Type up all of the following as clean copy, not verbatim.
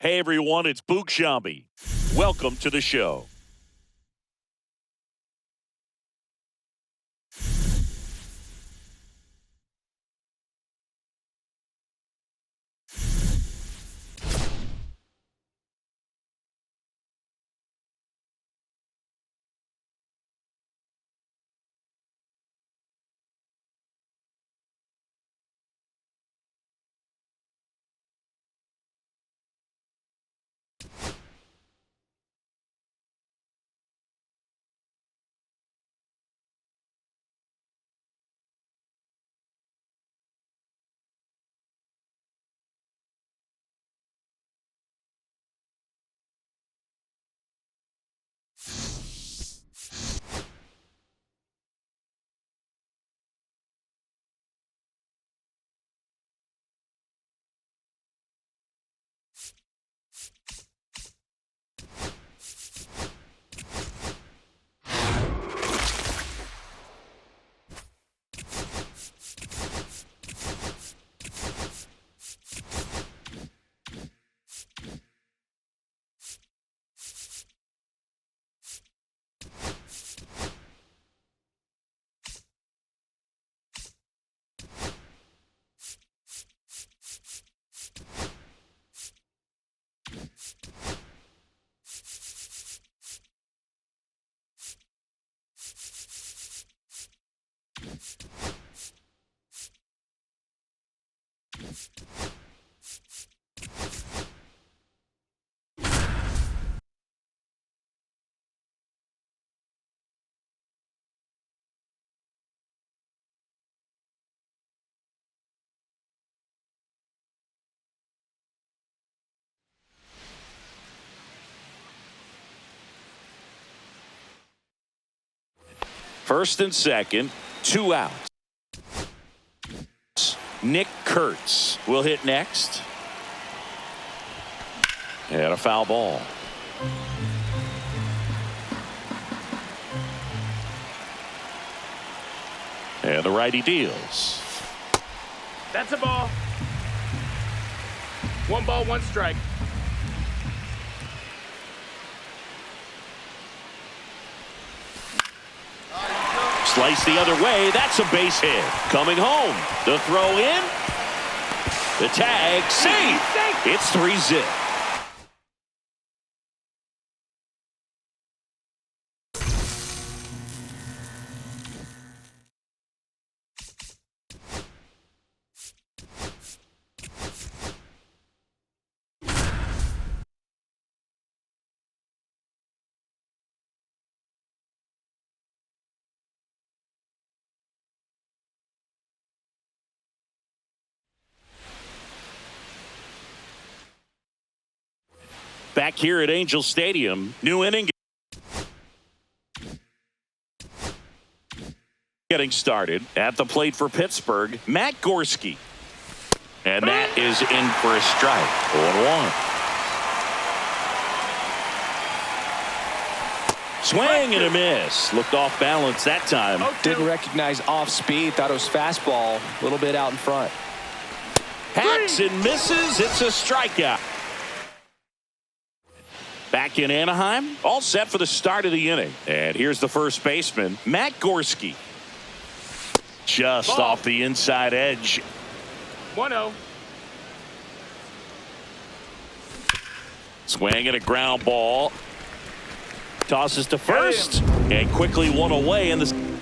Hey everyone, it's Boog Shambi. Welcome to the show. First and second, 2 outs. Nick Kurtz will hit next. And a foul ball. And the righty deals. That's a ball. 1 ball, 1 strike. Slice the other way. That's a base hit. Coming home. The throw in. The tag. Safe. It's 3-zip. Back here at Angel Stadium, new inning getting started. At the plate for Pittsburgh, Matt Gorski. And that is in for a strike. 0-1. Swing and a miss. Looked off balance that time. Didn't recognize off speed. Thought it was fastball. A little bit out in front. Hacks and misses. It's a strikeout. Back in Anaheim, all set for the start of the inning. And here's the first baseman, Matt Gorski. Just off the inside edge. 1-0. Swing and a ground ball. Tosses to first. And quickly one away in the...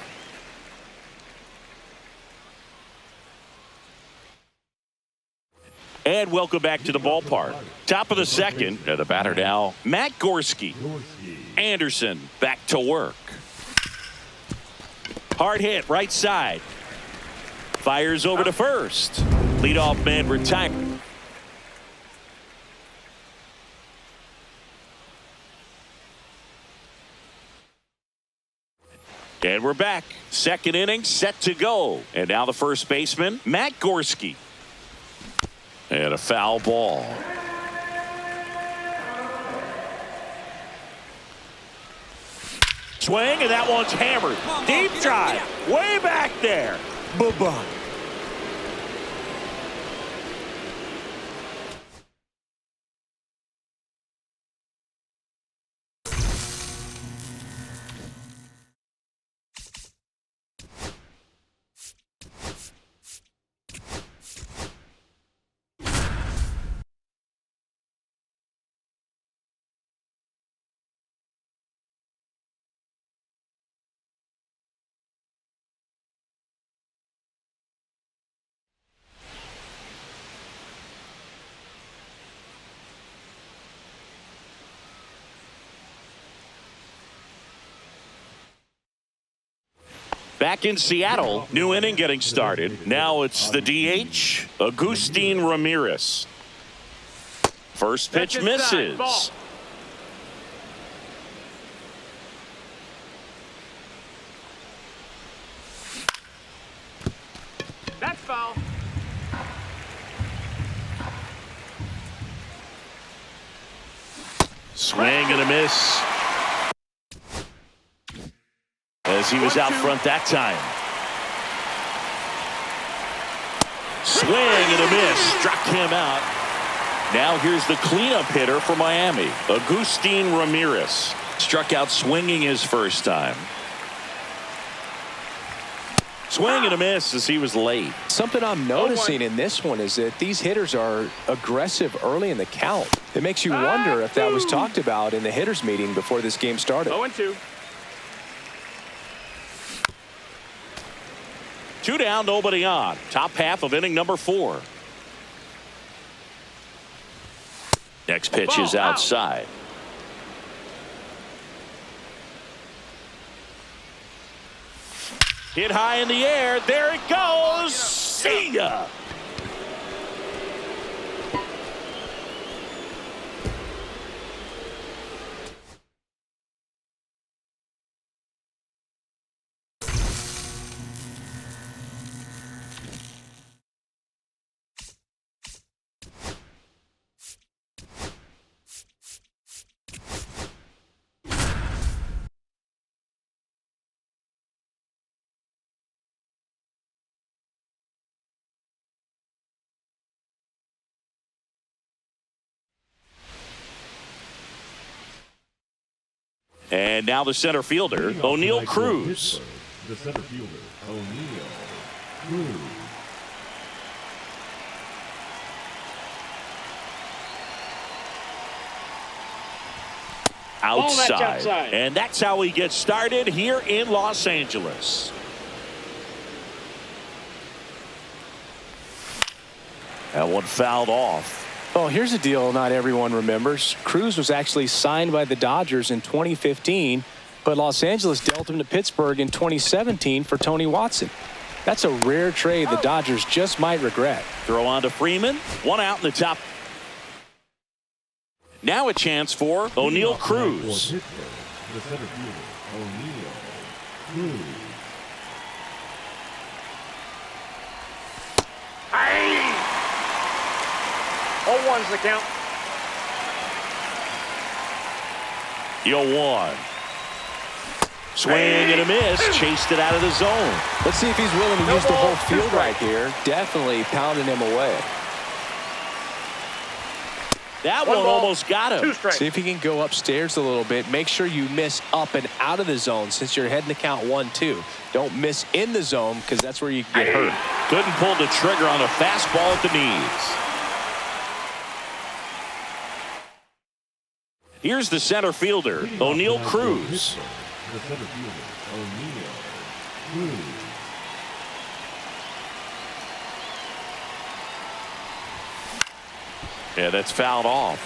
And welcome back to the ballpark. Top of the second. And the batter now, Matt Gorski. Anderson back to work. Hard hit, right side. Fires over to first. Leadoff man retired. And we're back. Second inning set to go. And now the first baseman, Matt Gorski. And a foul ball. Swing, and that one's hammered. Deep drive. Way back there. Bye-bye. Back in Seattle, new inning getting started. Now it's the DH, Agustin Ramirez. First pitch misses. Ball. That's foul. Swing and a miss. As he was out front that time. Swing and a miss. Struck him out. Now here's the cleanup hitter for Miami, Agustin Ramirez. Struck out swinging his first time. Swing and a miss as he was late. Something I'm noticing in this one is that these hitters are aggressive early in the count. It makes you wonder if that was talked about in the hitters meeting before this game started. 0-2. 2 down, nobody on. Top half of inning number 4. Next pitch is outside. Hit high in the air. There it goes. See ya. And now the center fielder, O'Neal Cruz. The center fielder, O'Neal Cruz. Outside. And that's how we get started here in Los Angeles. That one fouled off. Well, here's a deal not everyone remembers. Cruz was actually signed by the Dodgers in 2015, but Los Angeles dealt him to Pittsburgh in 2017 for Tony Watson. That's a rare trade the Dodgers just might regret. Throw on to Freeman. 1 out in the top. Now a chance for O'Neal Cruz. The center fielder, O'Neal Cruz. Hey! 0-1's the count. 0-1. Swing and a miss. Chased it out of the zone. Let's see if he's willing to use the whole field right here. Definitely pounding him away. That one almost got him. See if he can go upstairs a little bit. Make sure you miss up and out of the zone since you're heading to count 1-2. Don't miss in the zone because that's where you get hurt. Couldn't pull the trigger on a fastball at the knees. Here's the center fielder, O'Neal Cruz. The center fielder, O'Neal Cruz. Yeah, that's fouled off.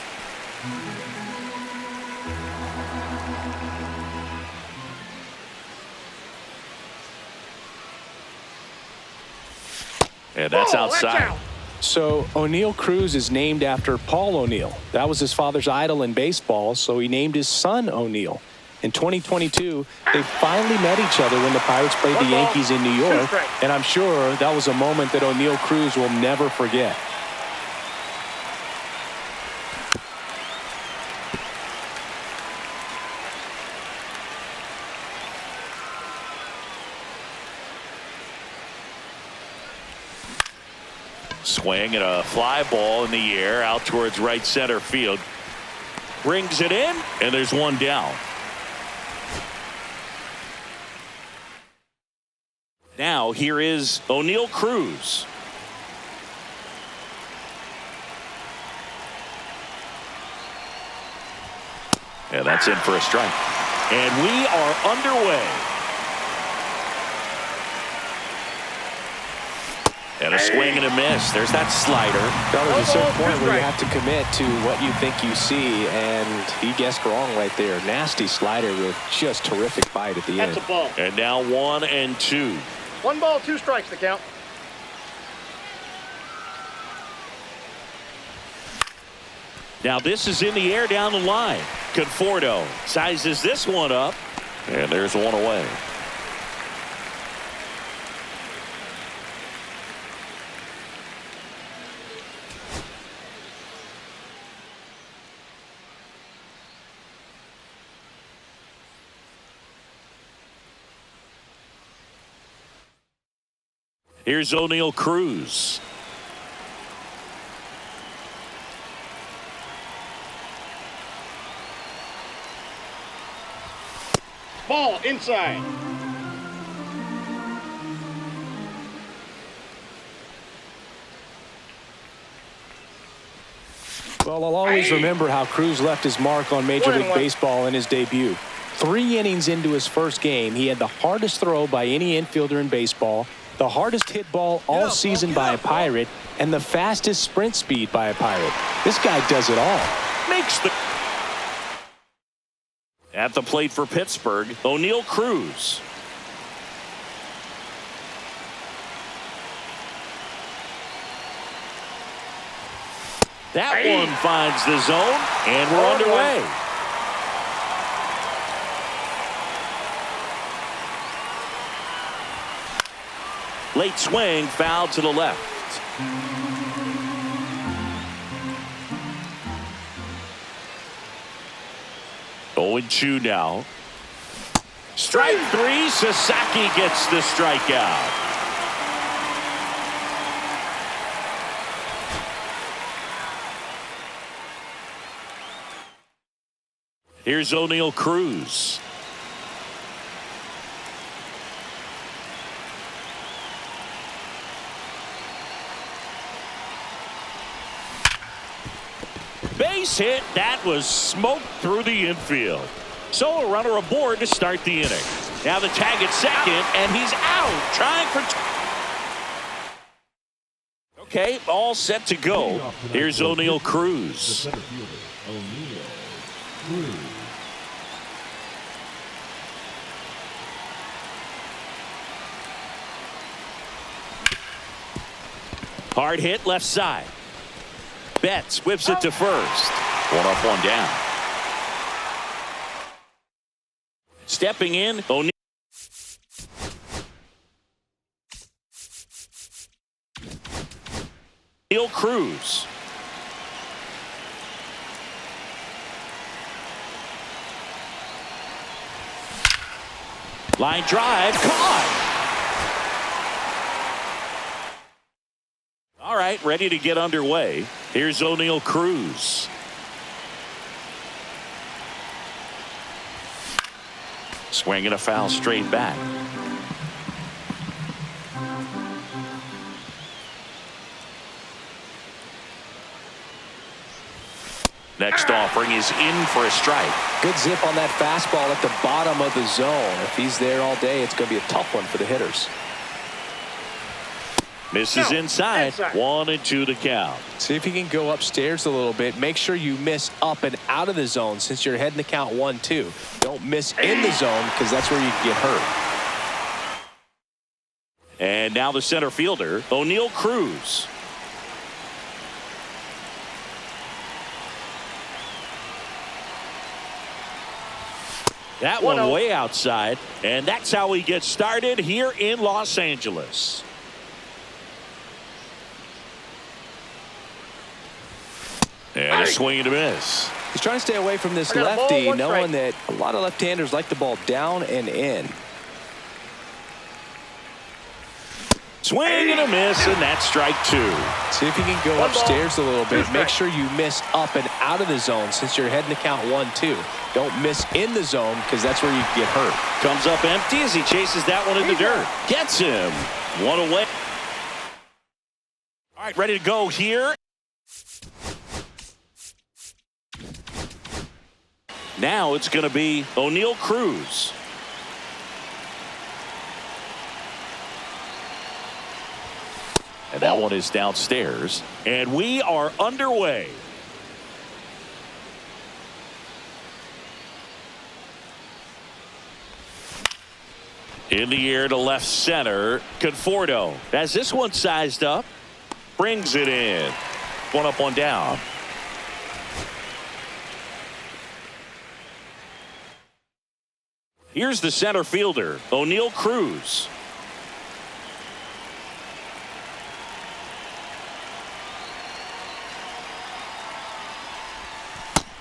Yeah, that's outside. So O'Neal Cruz is named after Paul O'Neill. That was his father's idol in baseball, so he named his son O'Neal. In 2022, they finally met each other when the Pirates played the Yankees in New York, and I'm sure that was a moment that O'Neal Cruz will never forget. Swing and a fly ball in the air out towards right center field. Brings it in, and there's one down. Now here is O'Neal Cruz. Yeah, that's in for a strike. And we are underway. And a swing and a miss. There's that slider. Well, there's a certain point where you have to commit to what you think you see, and he guessed wrong right there. Nasty slider with just terrific bite at the end. That's a ball. And now 1-2. 1 ball, 2 strikes to count. Now this is in the air down the line. Conforto sizes this one up, and there's one away. Here's O'Neal Cruz. Ball inside. Well, I'll always remember how Cruz left his mark on Major League Baseball in his debut. 3 innings into his first game, he had the hardest throw by any infielder in baseball, the hardest hit ball all season by a Pirate, and the fastest sprint speed by a Pirate. This guy does it all. Makes the... At the plate for Pittsburgh, O'Neal Cruz. That one finds the zone, and we're underway. Late swing, foul to the left. 0-2 now. Strike 3, Sasaki gets the strikeout. Here's O'Neal Cruz. Base hit. That was smoked through the infield. So a runner aboard to start the inning. Now the tag at second, and he's out. Trying for... Okay, all set to go. Here's O'Neal Cruz. Center fielder, O'Neal Cruz. Hard hit left side. Betts whips it to first. 1 up, 1 down. Stepping in, O'Neal. Cruz. Line drive, caught. All right, ready to get underway. Here's O'Neal Cruz. Swinging a foul straight back. Next offering is in for a strike. Good zip on that fastball at the bottom of the zone. If he's there all day, it's going to be a tough one for the hitters. Misses inside. 1-2 to count. See if you can go upstairs a little bit. Make sure you miss up and out of the zone since you're heading to count 1-2. Don't miss in the zone because that's where you can get hurt. And now the center fielder, O'Neal Cruz. That one way outside, and that's how he gets started here in Los Angeles. And a swing and a miss. He's trying to stay away from this lefty, knowing that a lot of left-handers like the ball down and in. Swing and a miss, and that's strike 2. See if you can go upstairs a little bit. Make sure you miss up and out of the zone since you're heading to count 1-2. Don't miss in the zone because that's where you get hurt. Comes up empty as he chases that one in the dirt. Gets him. 1 away. All right, ready to go here. Now it's going to be O'Neal Cruz. And that one is downstairs. And we are underway. In the air to left center. Conforto has this one sized up. Brings it in. One up, one down. Here's the center fielder, O'Neal Cruz.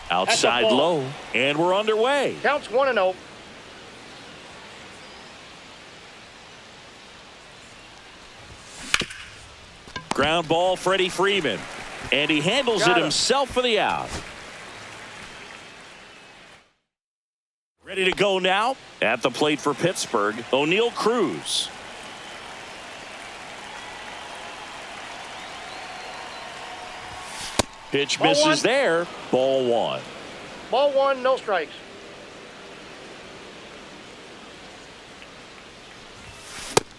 Outside low, and we're underway. Counts 1-0. Ground ball, Freddie Freeman. And he handles it himself for the out. Ready to go now. At the plate for Pittsburgh, O'Neal Cruz. Pitch misses there. Ball one. Ball one, no strikes.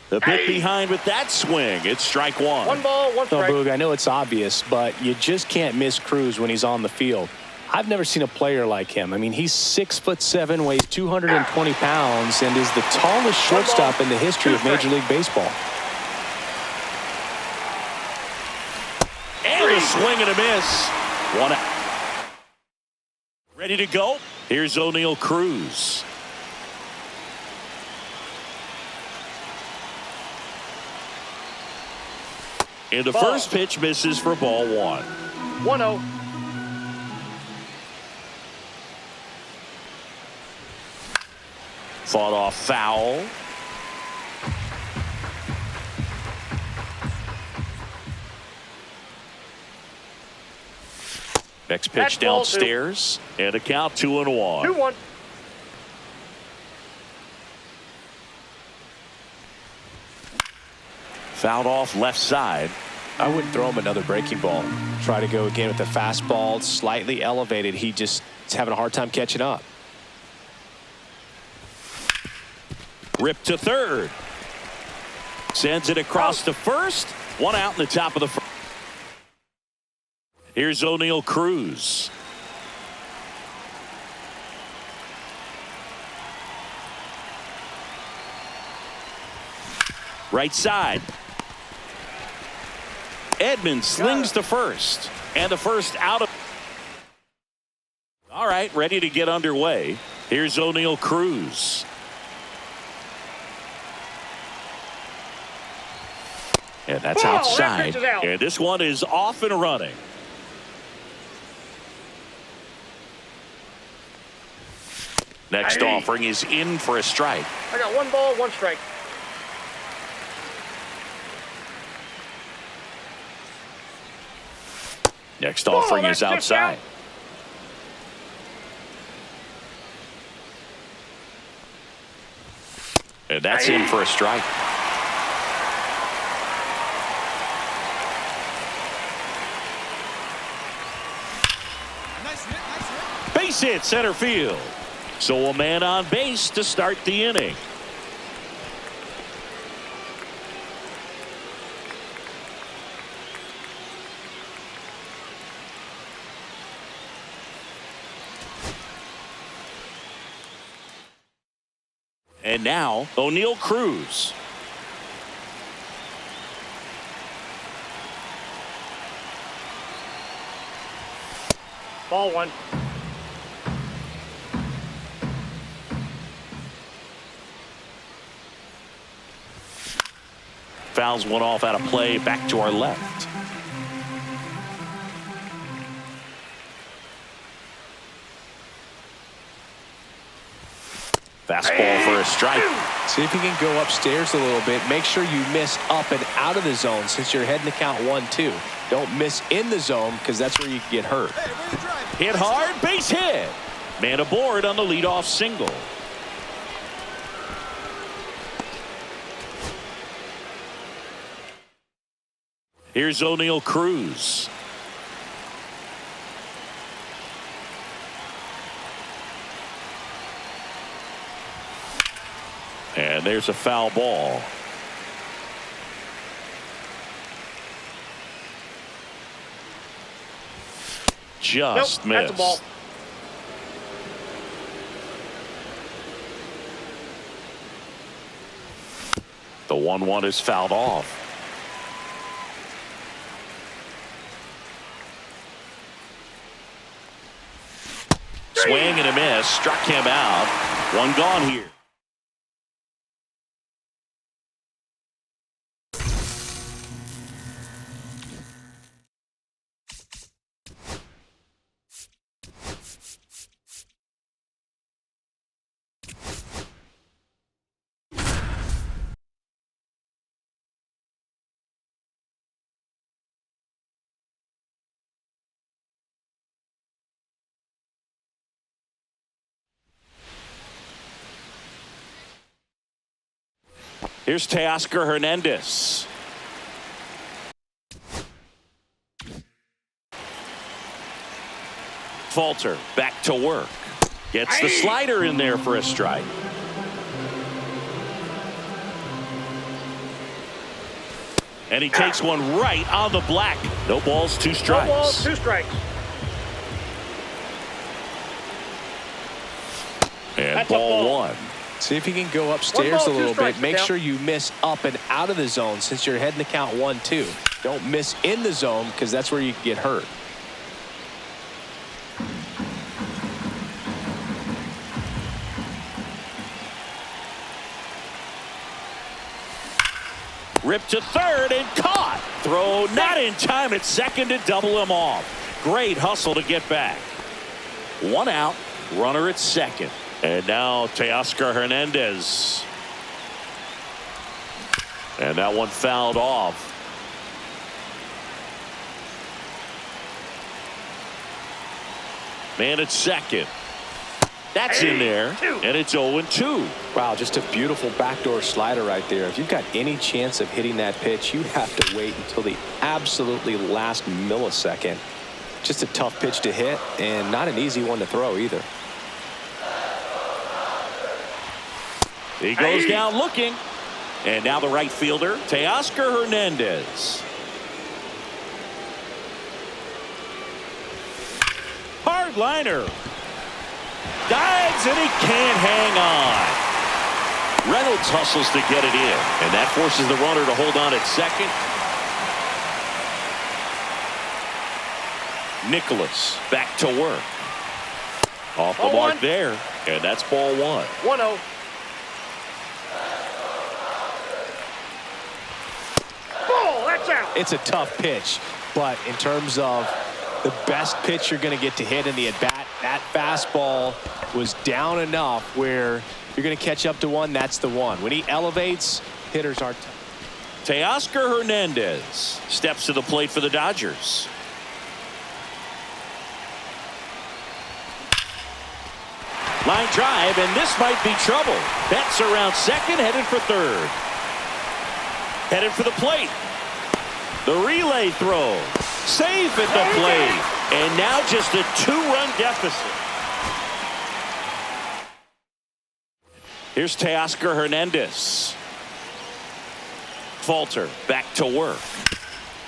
The bit behind with that swing. It's strike one. 1 ball, 1 strike. Boog, I know it's obvious, but you just can't miss Cruz when he's on the field. I've never seen a player like him. I mean, he's 6'7", weighs 220 pounds, and is the tallest shortstop in the history of Major League Baseball. And a swing and a miss. One out. Ready to go. Here's O'Neal Cruz. And the first pitch misses for ball one. 1-0. Fought off foul. Next pitch downstairs. And a count 2-1. 2-1. Fouled off left side. I wouldn't throw him another breaking ball. Try to go again with the fastball, slightly elevated. He just is having a hard time catching up. Ripped to third. Sends it across to first. One out in the top of the first. Here's O'Neal Cruz. Right side. Edmonds slings to first. And the first out of. All right, ready to get underway. Here's O'Neal Cruz. And that's outside. And this one is off and running. Next offering is in for a strike. I got 1 ball, 1 strike. Next offering is outside. And that's in for a strike. Base hit center field. So a man on base to start the inning. And now O'Neal Cruz. Ball one. Fouls one off out of play, back to our left. Fastball for a strike. See if you can go upstairs a little bit. Make sure you miss up and out of the zone since you're heading to count 1-2. Don't miss in the zone because that's where you can get hurt. Hit hard, base hit. Man aboard on the leadoff single. Here's O'Neal Cruz. And there's a foul ball. just Nope, that's a ball. missed. The 1-1 is fouled off. Swing and a miss. Struck him out. One gone here. Here's Teoscar Hernandez. Falter back to work. Gets the slider in there for a strike. And he takes one right on the black. No balls, 2 strikes. No balls, 2 strikes. And That's a ball ball. 1. See if you can go upstairs ball, a little 2 strikes, bit. Make count. sure you miss up and out of the zone since you're heading to count 1-2. Don't miss in the zone because that's where you can get hurt. Ripped to third and caught. Throw not in time at second to double him off. Great hustle to get back. 1 out. Runner at second. And now Teoscar Hernandez. And that one fouled off. Man at second. That's in there. And it's 0-2. Wow, just a beautiful backdoor slider right there. If you've got any chance of hitting that pitch, you have to wait until the absolutely last millisecond. Just a tough pitch to hit and not an easy one to throw either. He goes down looking. And now the right fielder, Teoscar Hernandez. Hard liner. Dives and he can't hang on. Reynolds hustles to get it in. And that forces the runner to hold on at second. Nicholas back to work. Off the Ball mark 1. there. And that's ball 1. 1-0. Ball, that's out. It's a tough pitch, but in terms of the best pitch you're going to get to hit in the at-bat, that fastball was down enough where you're going to catch up to one. That's the one. When he elevates, hitters are tough. Teoscar Hernandez steps to the plate for the Dodgers. Line drive, and this might be trouble. Betts around second, headed for third. Headed for the plate. The relay throw. Safe at the plate. And now just a 2-run deficit. Here's Teoscar Hernandez. Falter back to work.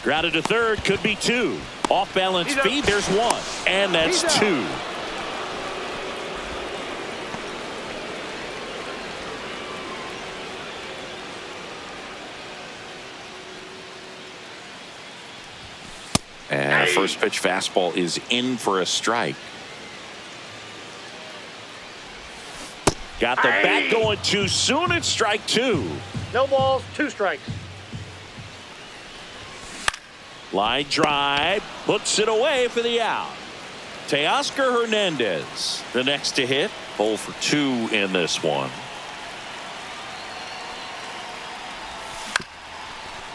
Grounded to third, could be 2. Off balance feed, there's 1. And that's 2. And a first pitch fastball is in for a strike. Got the bat going too soon. It's strike 2. No balls, 2 strikes. Line drive, puts it away for the out. Teoscar Hernandez, the next to hit. 0 for 2 in this one.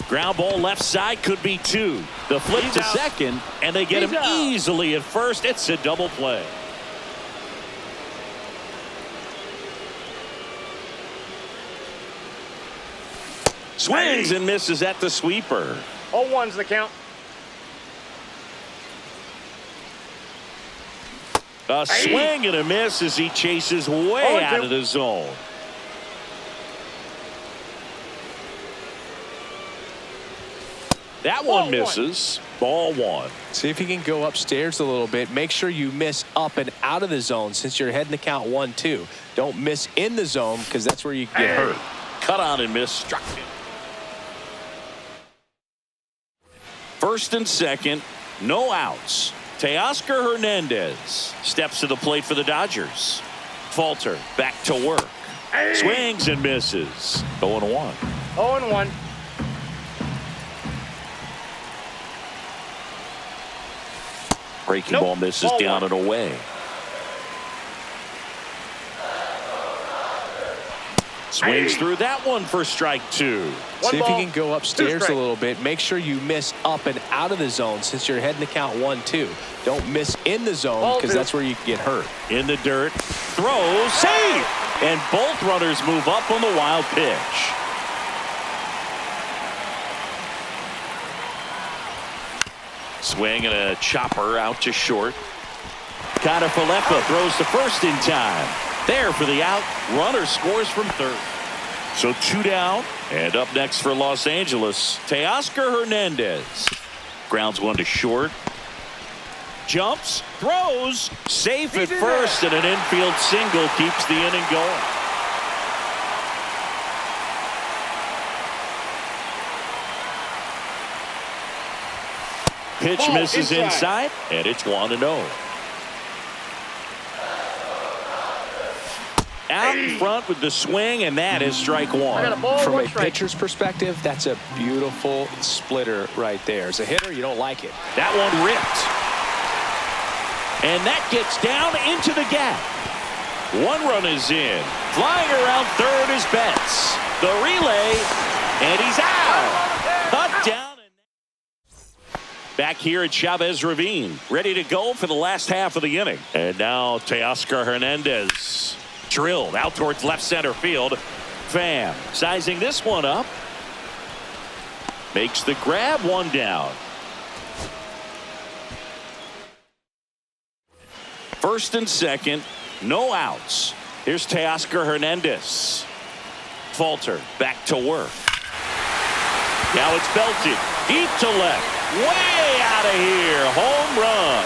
Ground ball left side, could be 2. The flip to second, and they get him easily at first. It's a double play. Swings and misses at the sweeper. 0-1's the count. A swing and a miss as he chases way out of the zone. That one misses. Ball one. See if you can go upstairs a little bit. Make sure you miss up and out of the zone since you're heading to count 1-2. Don't miss in the zone because that's where you can get hurt. Cut on and miss. Struck him. First and second. No outs. Teoscar Hernandez steps to the plate for the Dodgers. Falter back to work. Swings and misses. 0-1. 0-1. Breaking Nope. ball misses Ball down one. and away. Swings through that one for strike two. See if you ball, can go two upstairs a strikes. little bit. Make sure you miss up and out of the zone since you're heading to count 1-2. Don't miss in the zone Ball because two. that's where you can get hurt. In the dirt. Throws. Safe. And both runners move up on the wild pitch. Swing and a chopper out to short. Falefa throws to first in time. There for the out. Runner scores from third. So 2 down. And up next for Los Angeles, Teoscar Hernandez. Grounds one to short. Jumps, throws, safe at first, and an infield single keeps the inning going. Pitch Ball misses inside. inside, and it's 1-0. Out in front with the swing, and that is strike I got a one. ball, From one a strike. pitcher's perspective, that's a beautiful splitter right there. As a hitter, you don't like it. That one ripped. And that gets down into the gap. One run is in. Flying around third is Betts. The relay, and he's out. Cut down. Back here at Chavez Ravine, ready to go for the last half of the inning. And now Teoscar Hernandez drilled out towards left center field. Pham sizing this one up. Makes the grab, one down. First and second, no outs. Here's Teoscar Hernandez. Falter back to work. Now it's belted deep to left. Way out of here. Home run.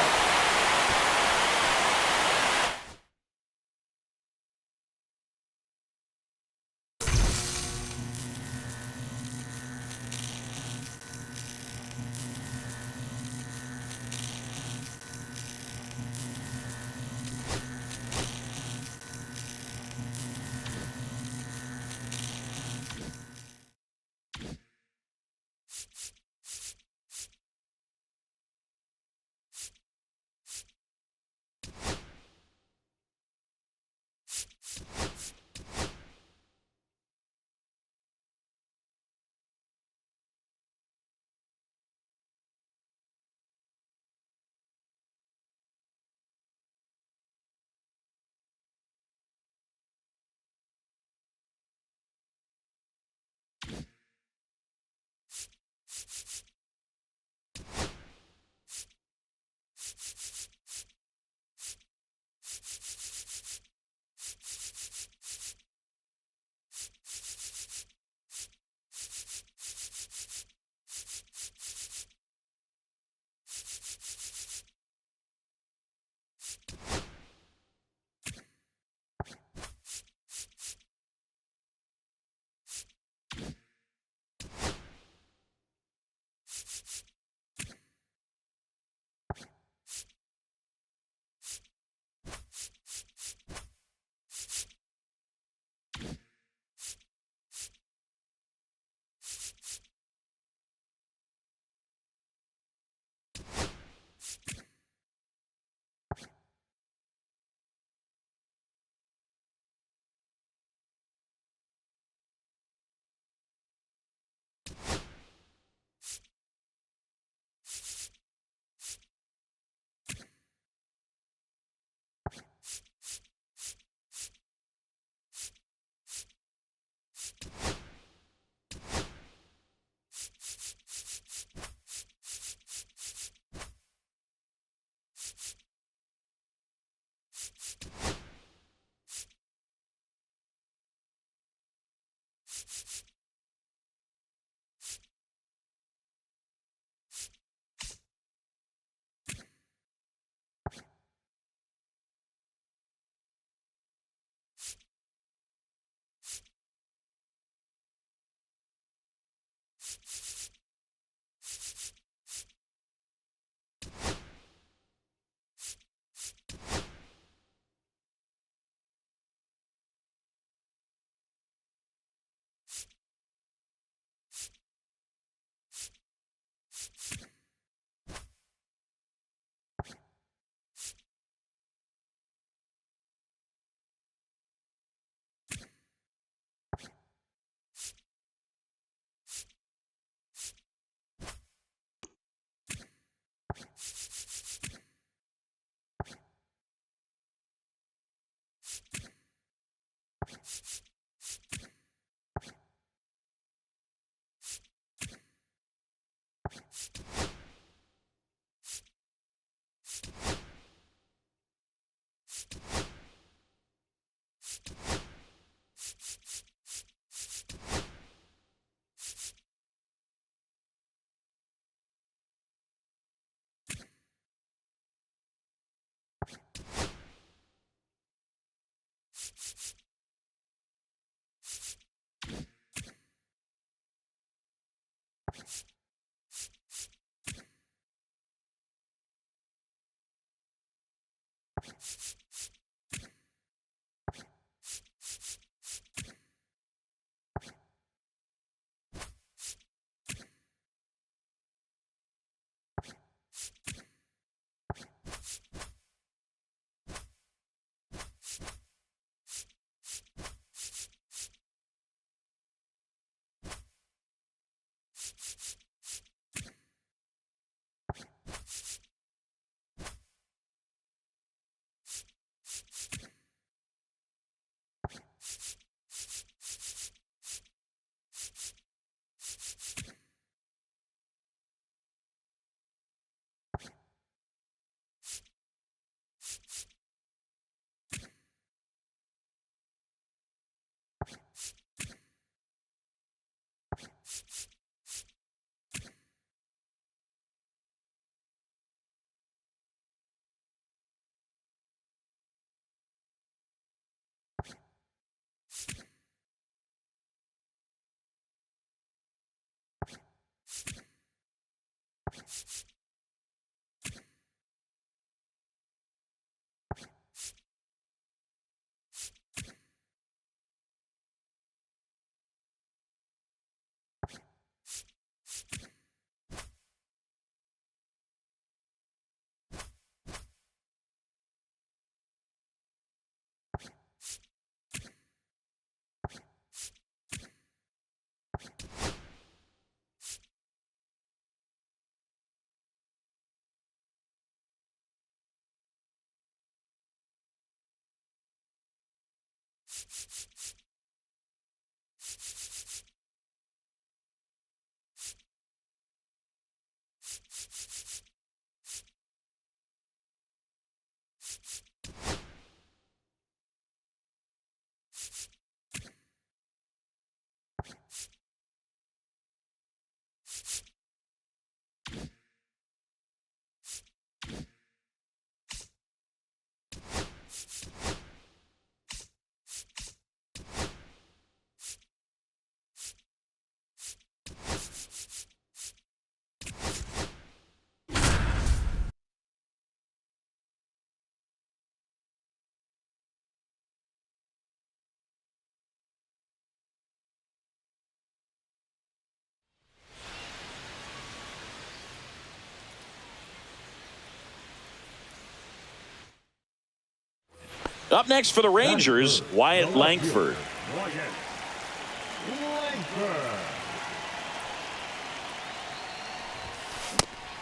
Up next for the Rangers, Wyatt Langford.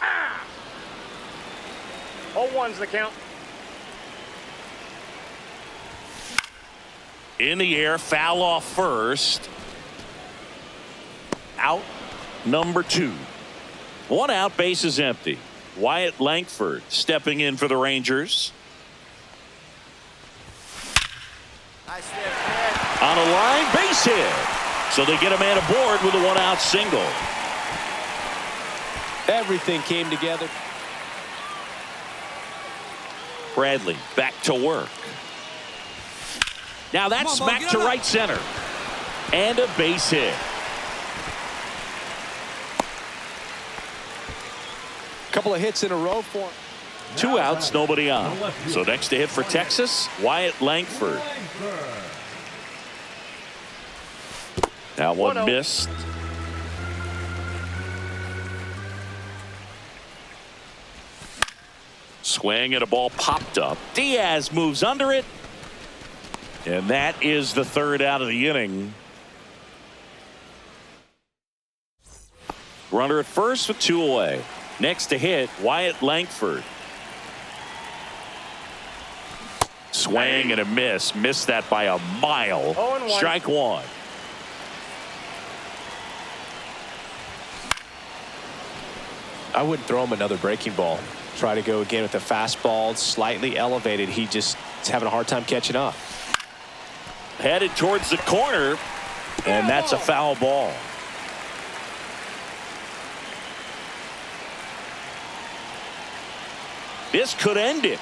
Ah! 0-1's the count. In the air, foul off first. Out number 2. 1 out, base is empty. Wyatt Langford stepping in for the Rangers. On a line, base hit. So they get a man aboard with a 1-out single. Everything came together. Bradley back to work. Now that's smacked to right center. And a base hit. Couple of hits in a row for him. 2 outs, nobody on. So next to hit for Texas, Wyatt Langford. That one missed. Swing and a ball popped up. Diaz moves under it. And that is the 3rd out of the inning. Runner at first with 2 away. Next to hit, Wyatt Langford. Swing and a miss. Missed that by a mile. 0-1. Strike 1. I wouldn't throw him another breaking ball. Try to go again with the fastball, slightly elevated. He just is having a hard time catching up. Headed towards the corner, and that's a foul ball. This could end it.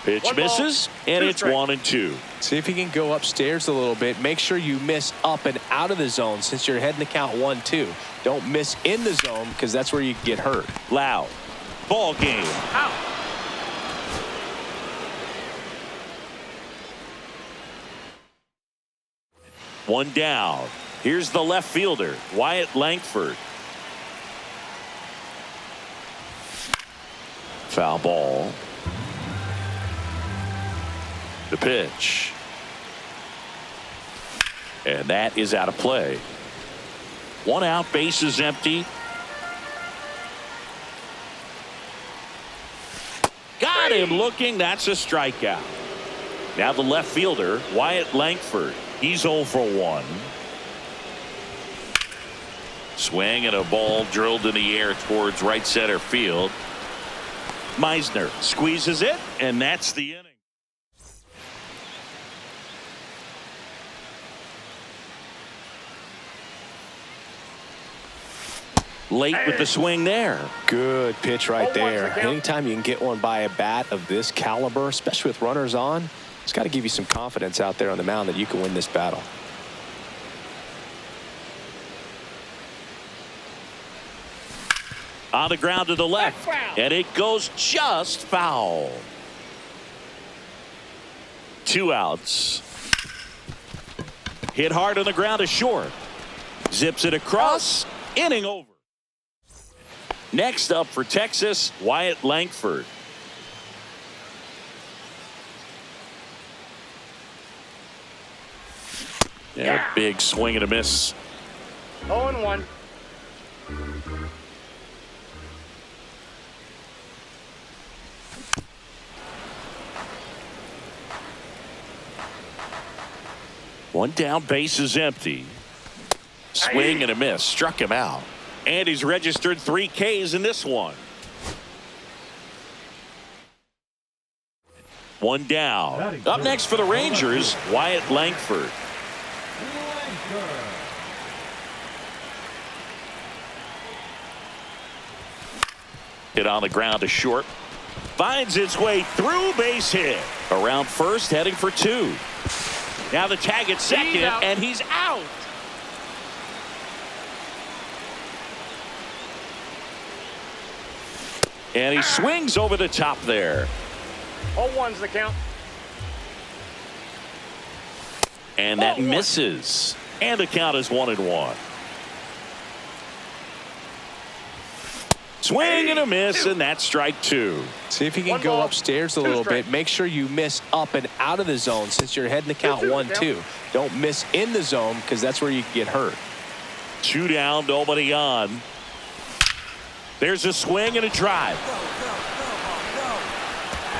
Pitch misses, and it's 1-2. See if he can go upstairs a little bit. Make sure you miss up and out of the zone since you're heading to count 1-2. Don't miss in the zone because that's where you get hurt. Loud. Ball game. Out. One down. Here's the left fielder, Wyatt Langford. Foul ball. The pitch. And that is out of play. 1 out, bases empty. Got him looking. That's a strikeout. Now the left fielder, Wyatt Langford. He's 0 for 1. Swing and a ball drilled in the air towards right center field. Meisner squeezes it, and that's the inning. Late with the swing there. Good pitch right there. once again. Anytime you can get one by a bat of this caliber, especially with runners on, it's got to give you some confidence out there on the mound that you can win this battle. On the ground to the left, and it goes just foul. 2 outs. Hit hard on the ground to short. Zips it across. Inning over. Next up for Texas, Wyatt Langford. Yeah, big swing and a miss. 0-1. One down, base is empty. Swing and a miss. Struck him out. And he's registered 3 Ks in this one. 1 down. Up next for the Rangers, Wyatt Langford. Hit on the ground to short. Finds its way through, base hit. Around first, heading for 2. Now the tag at second, and he's out. And he swings over the top there. 0-1's the count. And that misses. And the count is 1-1. Swing and a miss, and that's strike 2. See if you can go upstairs a little bit. Make sure you miss up and out of the zone since you're heading to count 1-2. Don't miss in the zone because that's where you get hurt. 2 down, nobody on. There's a swing and a drive.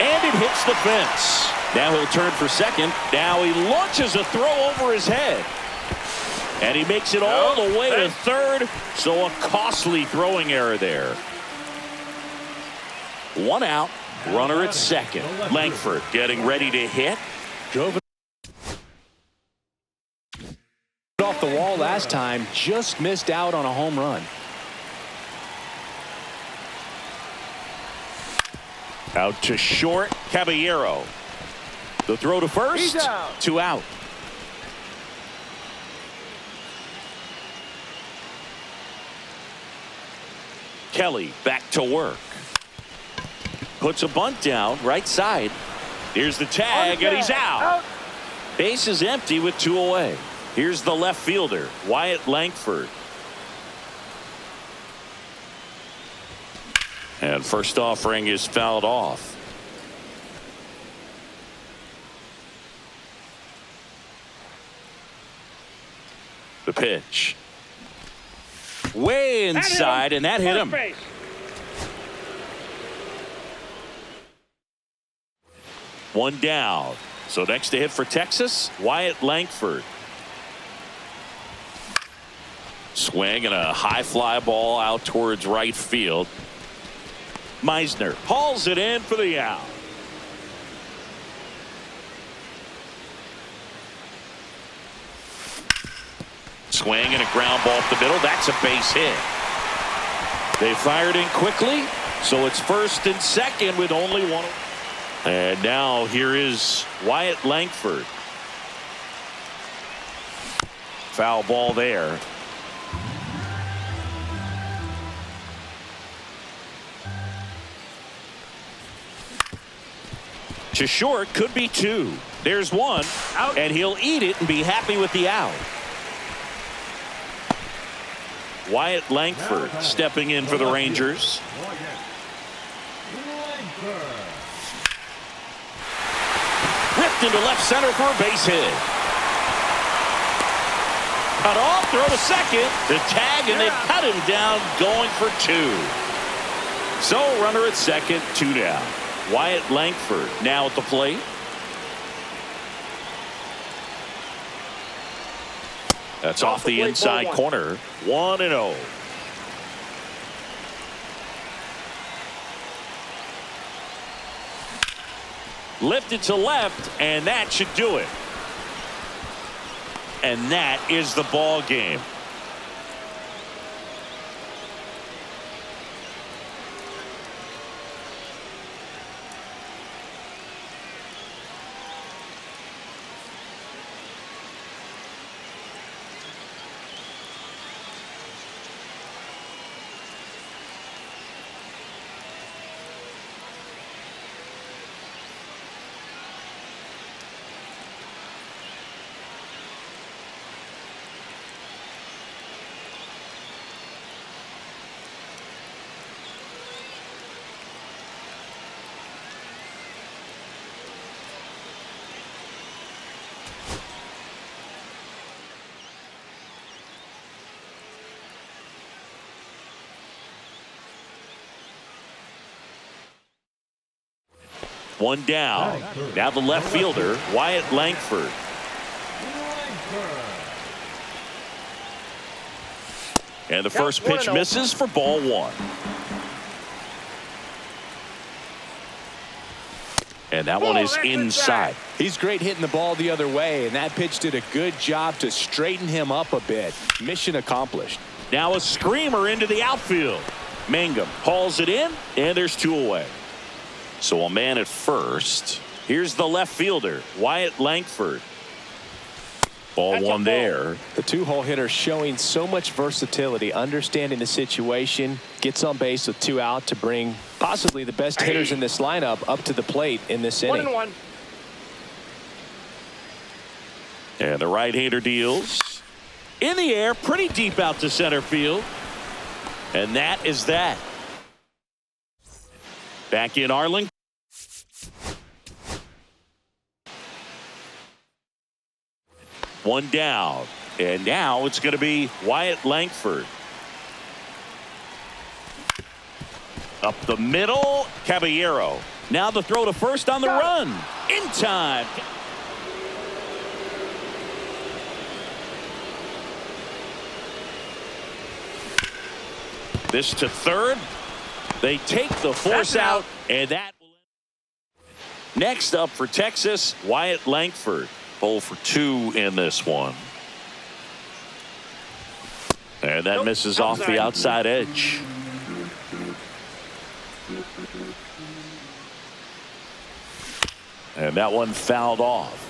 And it hits the fence. Now he'll turn for second. Now he launches a throw over his head. And he makes it all the way to third. So a costly throwing error there. 1 out. Runner at second. Langford getting ready to hit. Drove it off the wall last time. Just missed out on a home run. Out to short, Caballero. The throw to first. He's out. 2 out. Kelly back to work. Puts a bunt down right side. Here's the tag, and he's out. Base is empty with 2 away. Here's the left fielder, Wyatt Langford. And first offering is fouled off. The pitch. Way inside, and that hit him. One down. So next to hit for Texas, Wyatt Langford. Swing and a high fly ball out towards right field. Meisner hauls it in for the out. Swing and a ground ball up the middle. That's a base hit. They fired in quickly, so it's first and second with only one. And now here is Wyatt Langford. Foul ball there. To short, could be 2. There's 1, out, and he'll eat it and be happy with the out. Wyatt Langford stepping in for the Rangers. Ripped into left center for a base hit. Cut off, throw to second. The tag, and they cut him down going for 2. So runner at second, 2 down. Wyatt Langford now at the plate. That's off the inside corner. 1-0. Lifted to left, and that should do it. And that is the ball game. One down. Now the left fielder, Wyatt Langford. And the first pitch misses for ball 1. And that one is inside. He's great hitting the ball the other way, and that pitch did a good job to straighten him up a bit. Mission accomplished. Now a screamer into the outfield. Mangum hauls it in, and there's 2 away. So a man at first. Here's the left fielder, Wyatt Langford. Ball 1 there. The 2-hole hitter showing so much versatility, understanding the situation, gets on base with 2 out to bring possibly the best hitters in this lineup up to the plate in this inning. 1-1. And the right-hander deals. In the air, pretty deep out to center field. And that is that. Back in Arlington. One down. And now it's going to be Wyatt Langford. Up the middle, Caballero. Now the throw to first on the run. In time. This to third. They take the force out, and that will end. Next up for Texas, Wyatt Langford. 0 for 2 in this one. And that misses off the outside edge. And that one fouled off.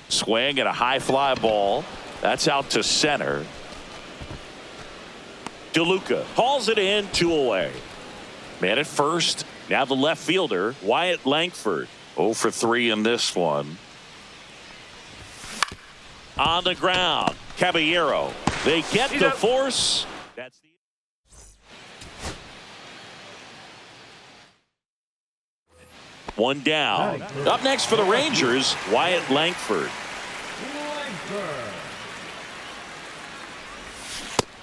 Swing and a high fly ball. That's out to center. DeLuca hauls it in, 2 away. Man at first. Now the left fielder, Wyatt Langford. 0 for 3 in this one. On the ground, Caballero. They get the force. That's the one down. Up next for the Rangers, Wyatt Langford.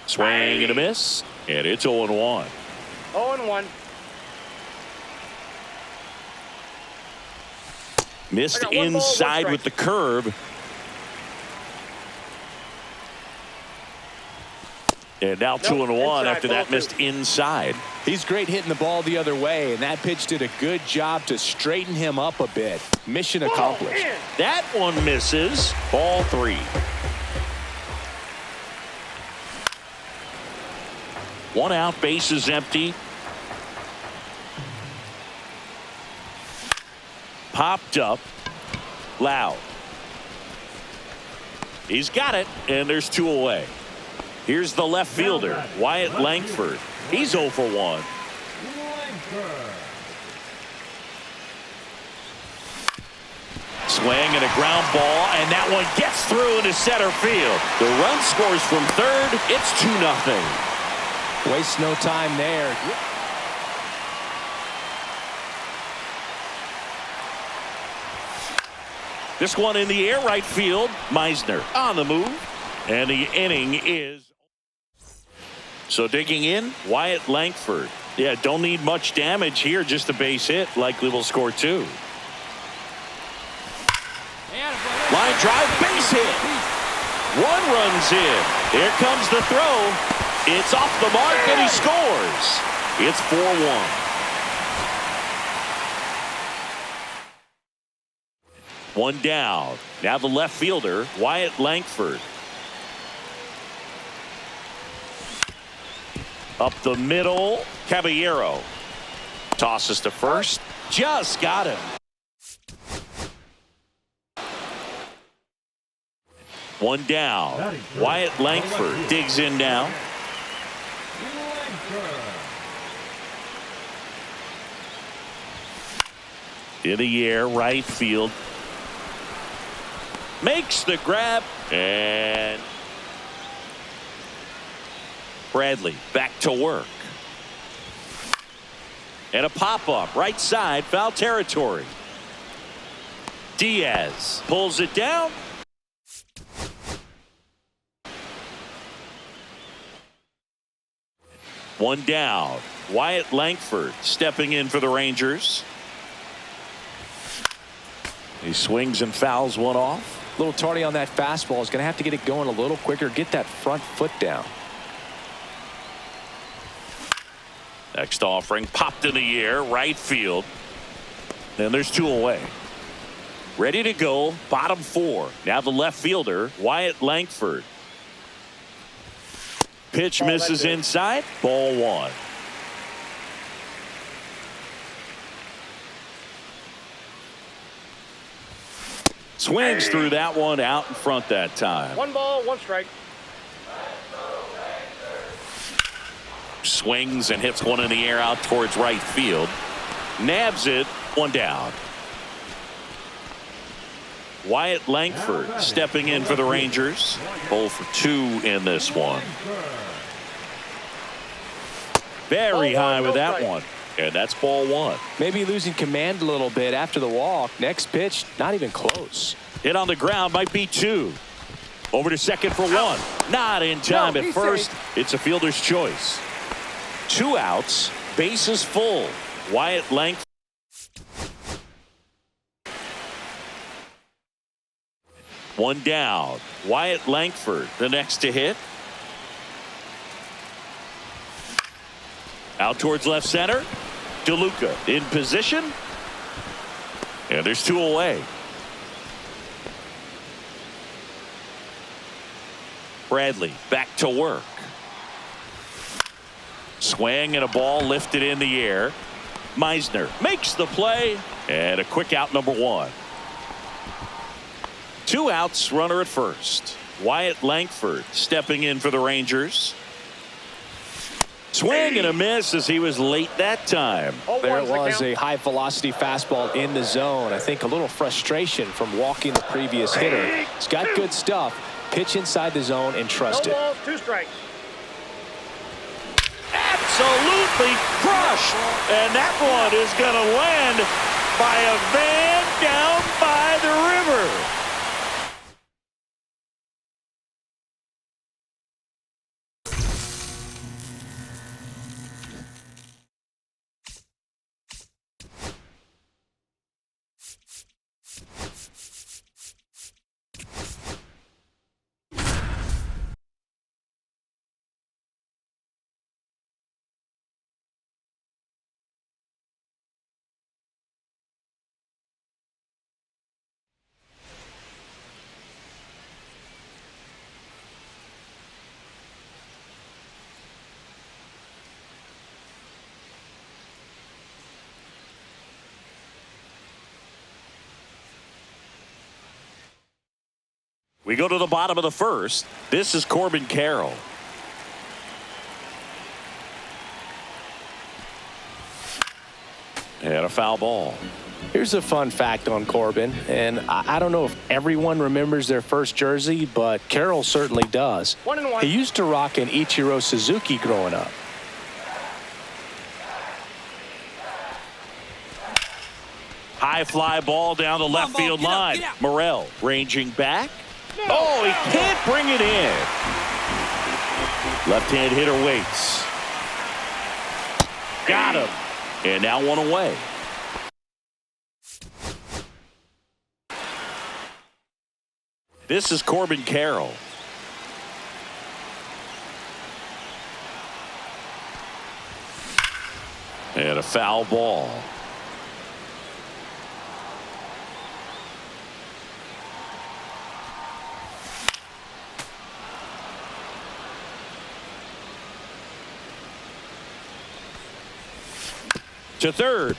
Swing and a miss, and it's 0-1. 0-1. Missed one ball, one inside strike. with the curve. And now 2-1 inside, after ball that two. missed inside. He's great hitting the ball the other way, and that pitch did a good job to straighten him up a bit. Mission accomplished. That one misses. Ball 3. 1 out, bases empty. Popped up. Loud. He's got it, and there's 2 away. Here's the left fielder, Wyatt Langford. He's 0 for 1. Swing and a ground ball, and that one gets through into center field. The run scores from third. It's 2-0. Waste no time there. This one in the air, right field. Meisner on the move, and the inning is. So digging in, Wyatt Langford. Yeah, don't need much damage here, just a base hit. Likely will score 2. Line drive, base hit. 1 runs in. Here comes the throw. It's off the mark, and he scores. It's 4-1. One down. Now the left fielder, Wyatt Langford. Up the middle, Caballero. Tosses to first. Just got him. One down. Wyatt Langford digs in now. In the air, right field. Makes the grab, and Bradley back to work. And a pop-up, right side, foul territory. Diaz pulls it down. One down. Wyatt Langford stepping in for the Rangers. He swings and fouls one off. A little tardy on that fastball. Is going to have to get it going a little quicker. Get that front foot down. Next offering popped in the air, right field. And there's 2 away. Ready to go, bottom 4. Now the left fielder, Wyatt Langford. Pitch misses inside, ball 1. Swings through that one, out in front that time. 1 ball, 1 strike. Swings and hits one in the air out towards right field. Nabs it, 1 down. Wyatt Langford stepping in for the Rangers. 0 for 2 in this one. Very high with that one. And that's ball 1. Maybe losing command a little bit after the walk. Next pitch, not even close. Hit on the ground, might be 2. Over to second for 1. Not in time at first. It's a fielder's choice. 2 outs, bases full. Wyatt Langford. One down. Wyatt Langford, the next to hit. Out towards left center. DeLuca in position. And there's 2 away. Bradley back to work. Swing and a ball lifted in the air. Meisner makes the play. And a quick out, number 1. 2 outs, runner at first. Wyatt Langford stepping in for the Rangers. Swing and a miss as he was late that time. There it was, a high velocity fastball in the zone. I think a little frustration from walking the previous hitter. He's got good stuff. Pitch inside the zone and trust No it. balls, 2 strikes. Absolutely crushed. And that one is going to land by a van down by the river. We go to the bottom of the first. This is Corbin Carroll. And a foul ball. Here's a fun fact on Corbin, and I don't know if everyone remembers their first jersey, but Carroll certainly does. 1-1. He used to rock an Ichiro Suzuki growing up. High fly ball down the left field line. Morel ranging back. Oh, he can't bring it in. Left-hand hitter waits. Got him. And now one away. This is Corbin Carroll. And a foul ball. To third.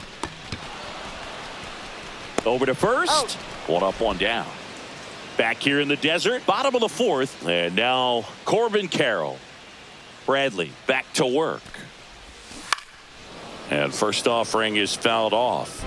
Over to first. Out. One up, one down. Back here in the desert, bottom of the fourth. And now Corbin Carroll. Bradley back to work. And first offering is fouled off.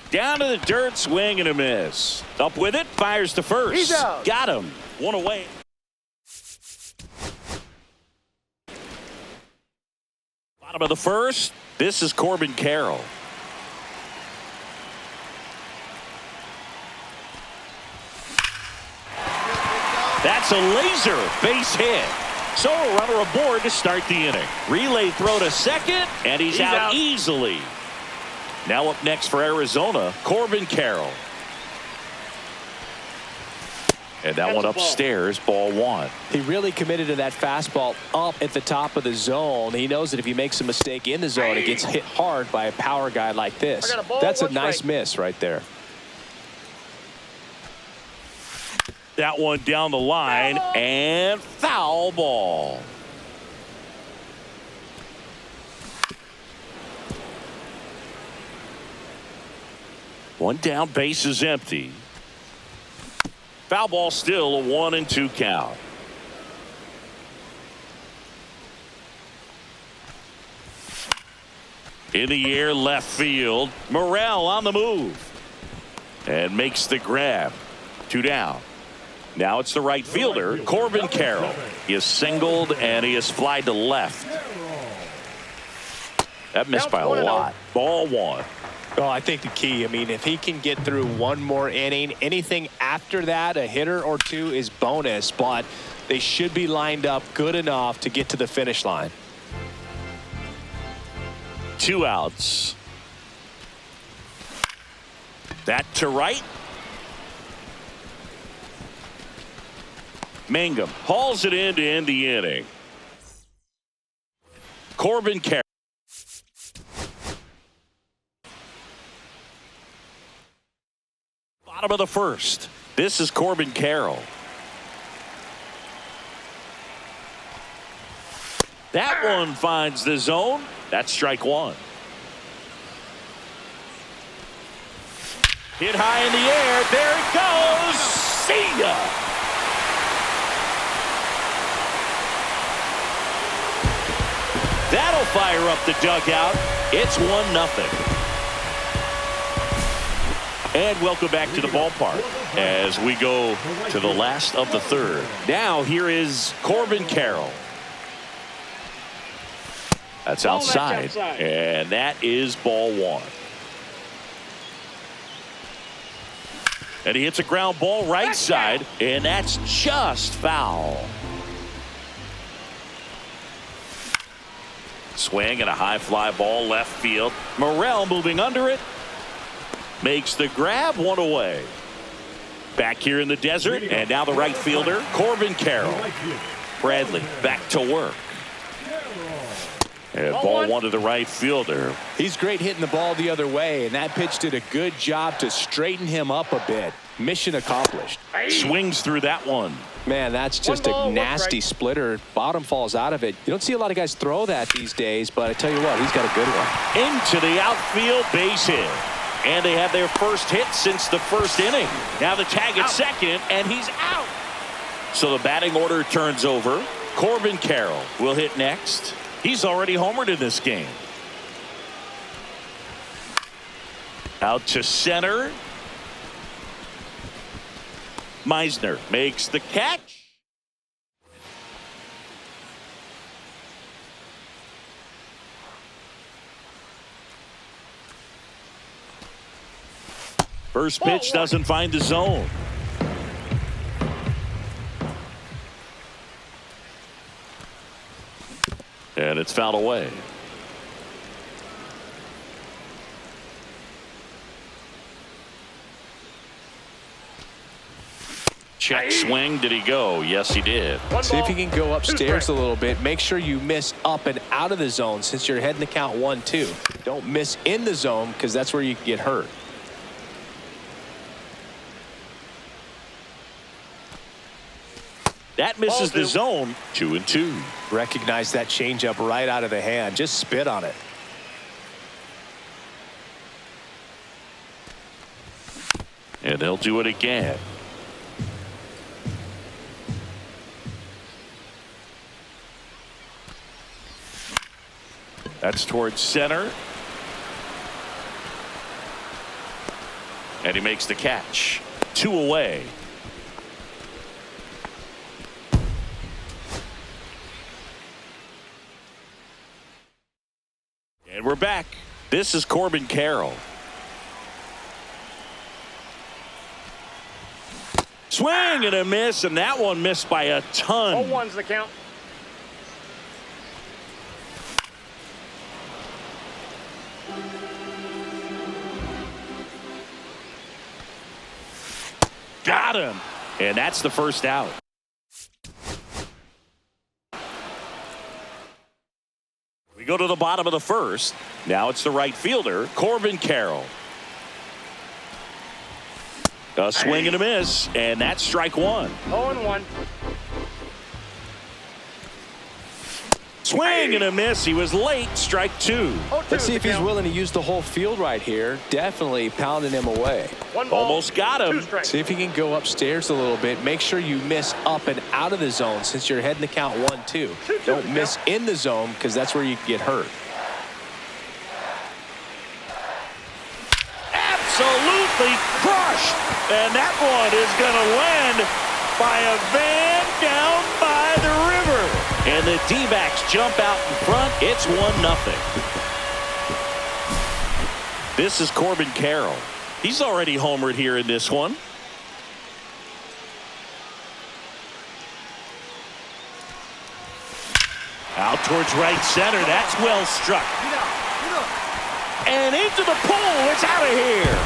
Down to the dirt, swing and a miss. Up with it, fires to first. He's out. Got him. One away. Bottom of the first. This is Corbin Carroll. That's a laser base hit. So a runner aboard to start the inning. Relay throw to second, and he's out easily. Now up next for Arizona, Corbin Carroll. And that one upstairs, ball one. He really committed to that fastball up at the top of the zone. He knows that if he makes a mistake in the zone, it gets hit hard by a power guy like this. That's a nice miss right there. That one down the line, and foul ball. One down, base is empty. Foul ball, still a 1-2 count. In the air, left field. Morel on the move. And makes the grab. 2 down. Now it's the right fielder, Corbin Carroll. He is singled and he is flied to left. That missed by a lot. Ball one. Well, I think the key, I mean, if he can get through one more inning, anything after that, a hitter or two is bonus, but they should be lined up good enough to get to the finish line. 2 outs. That to right. Mangum hauls it in to end the inning. Corbin Carroll. Bottom of the first. This is Corbin Carroll. That one finds the zone. That's strike one. Hit high in the air. There it goes. See ya. That'll fire up the dugout. It's 1-0. And welcome back to the ballpark as we go to the last of the third. Now here is Corbin Carroll. That's outside. And that is ball one. And he hits a ground ball right side, and that's just foul. Swing and a high fly ball left field. Morrell moving under it. Makes the grab, one away. Back here in the desert, and now the right fielder, Corbin Carroll. Bradley back to work. And ball one to the right fielder. He's great hitting the ball the other way, and that pitch did a good job to straighten him up a bit. Mission accomplished. Swings through that one. Man, that's just a nasty splitter. Bottom falls out of it. You don't see a lot of guys throw that these days, but I tell you what, he's got a good one. Into the outfield, base hit. And they have their first hit since the first inning. Now the tag at second, and he's out. So the batting order turns over. Corbin Carroll will hit next. He's already homered in this game. Out to center. Meisner makes the catch. First pitch doesn't find the zone. And it's fouled away. Check swing. Did he go? Yes, he did. See if he can go upstairs a little bit. Make sure you miss up and out of the zone since you're heading the count 1-2. Don't miss in the zone because that's where you can get hurt. That misses the zone. 2-2. Recognize that changeup right out of the hand. Just spit on it. And they'll do it again. That's towards center. And he makes the catch. 2 away. And we're back. This is Corbin Carroll. Swing and a miss, and that one missed by a ton. 0-1's the count. Got him. And that's the first out. We go to the bottom of the first. Now it's the right fielder, Corbin Carroll. A swing and a miss, and that's strike one. 0-1. Swing and a miss. He was late. Strike two. Let's see if he's willing to use the whole field right here. Definitely pounding him away. Almost got him. See if he can go upstairs a little bit. Make sure you miss up and out of the zone since you're heading the count 1-2. Don't miss in the zone because that's where you can get hurt. Absolutely crushed. And that one is going to land by a van down by the river. And the D-backs jump out in front. It's 1-0. This is Corbin Carroll. He's already homered here in this one. Out towards right center. That's well struck. And into the pole. It's out of here.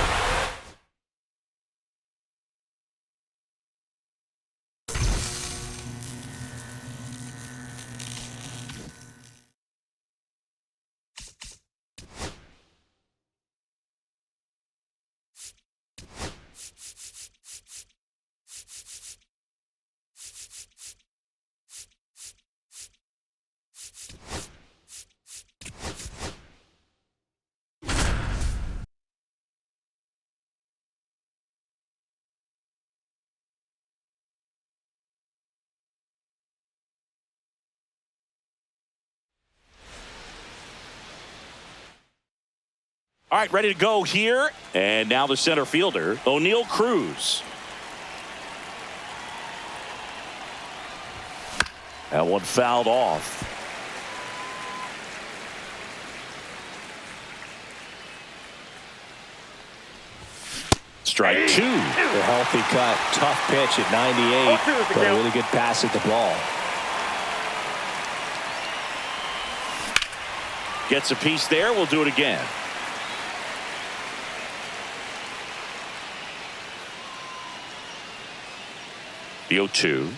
All right, ready to go here. And now the center fielder, O'Neal Cruz. That one fouled off. Strike two. A healthy cut. Tough pitch at 98. But a really good pass at the ball. Gets a piece there. We'll do it again. The 0-2.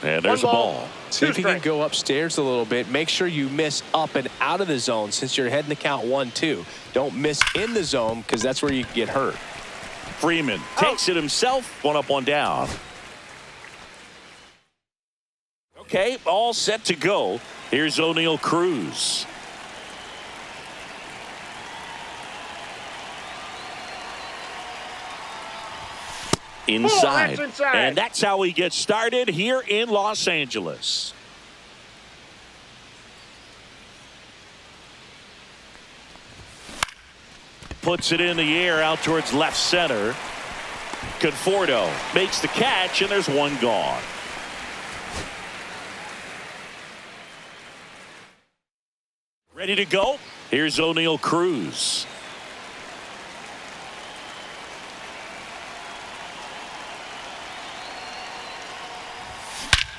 And there's a ball. See if you can go upstairs a little bit. Make sure you miss up and out of the zone since you're heading to count 1-2. Don't miss in the zone because that's where you can get hurt. Freeman takes it himself. 1 up, 1 down. Okay, all set to go. Here's O'Neal Cruz. Inside. And that's how he gets started here in Los Angeles. Puts it in the air out towards left center. Conforto makes the catch, and there's one gone. Ready to go? Here's O'Neal Cruz.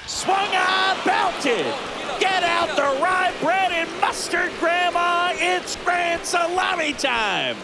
Swung on, belted. Get out the rye bread and mustard, Grandma. It's grand salami time.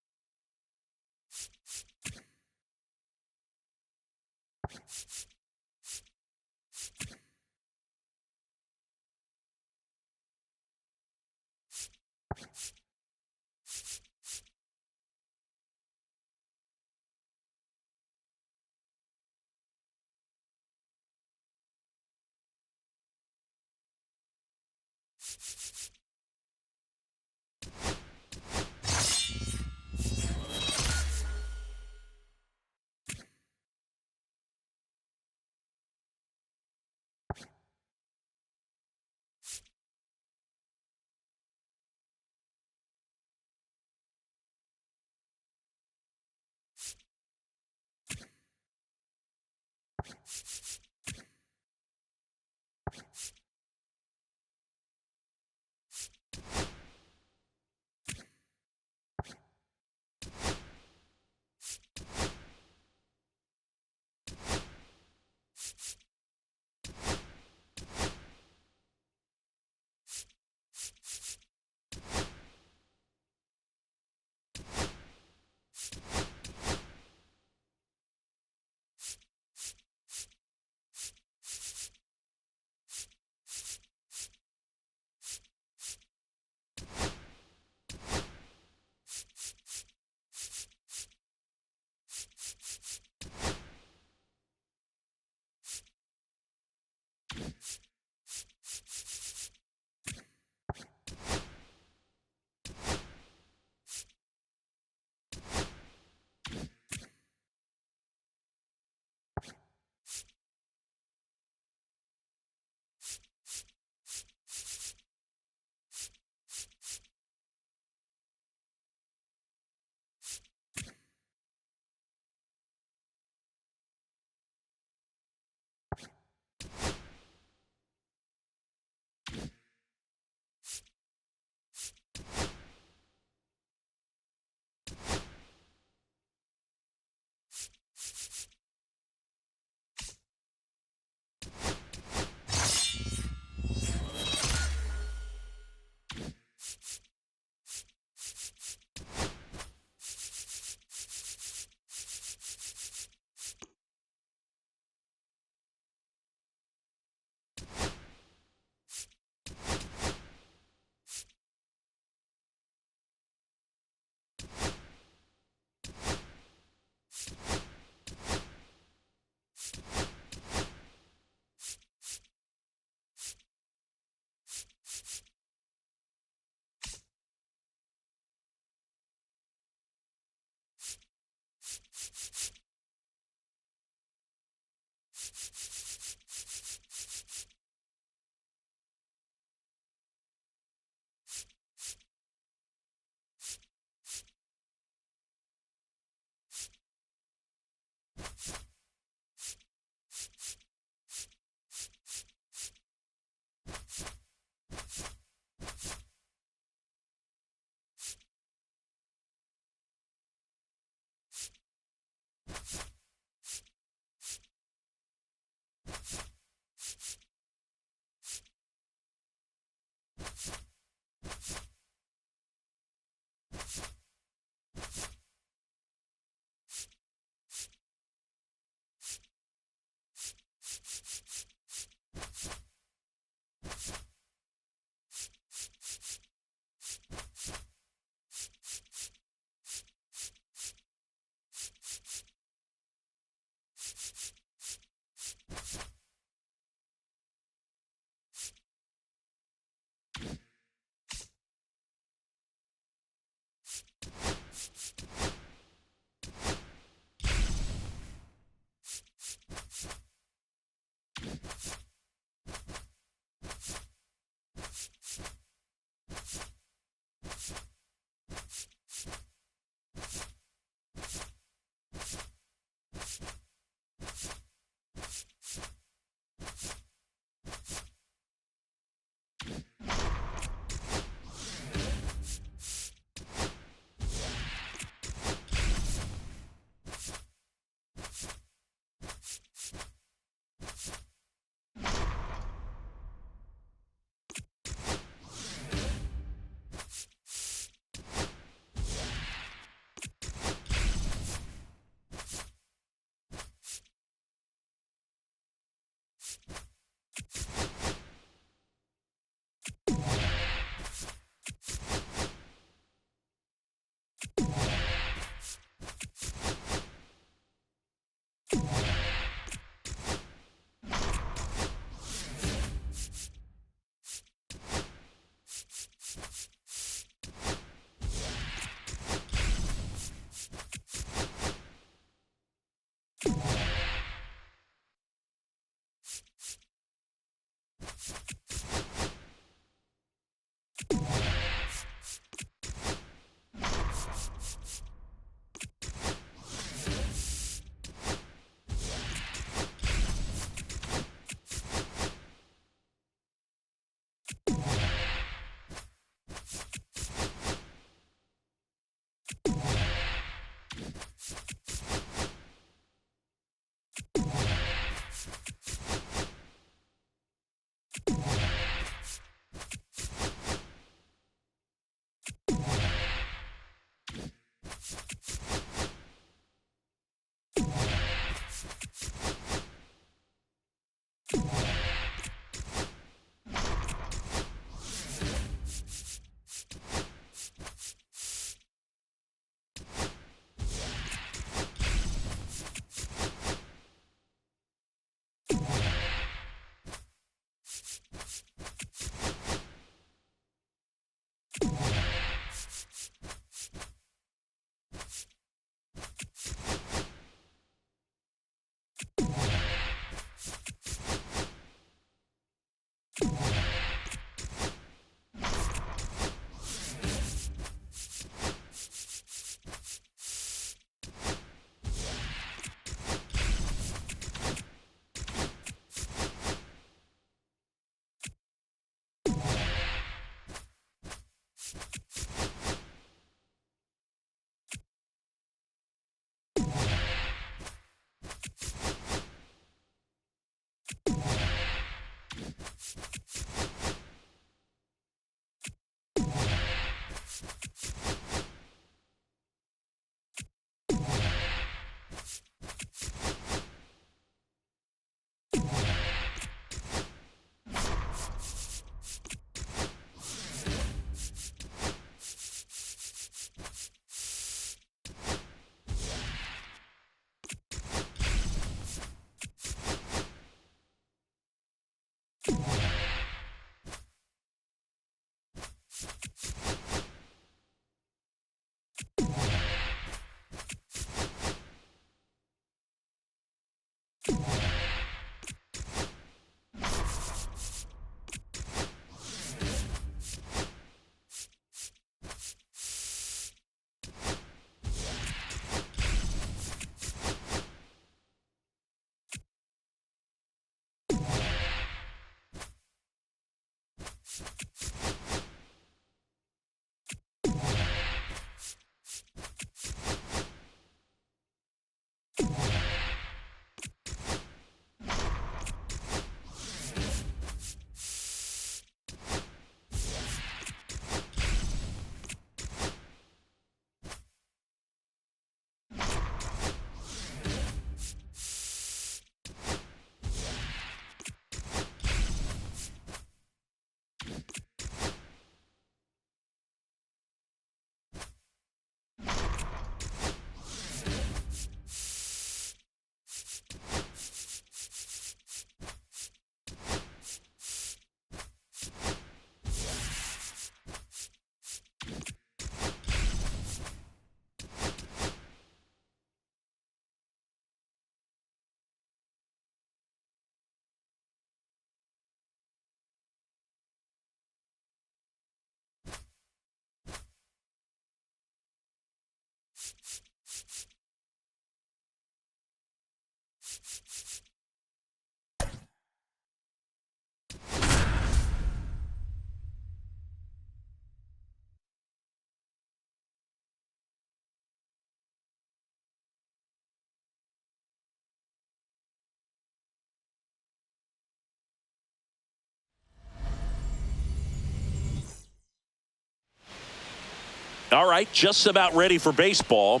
All right, just about ready for baseball.